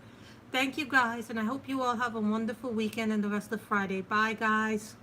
thank you guys, and I hope you all have a wonderful weekend and the rest of Friday. Bye guys.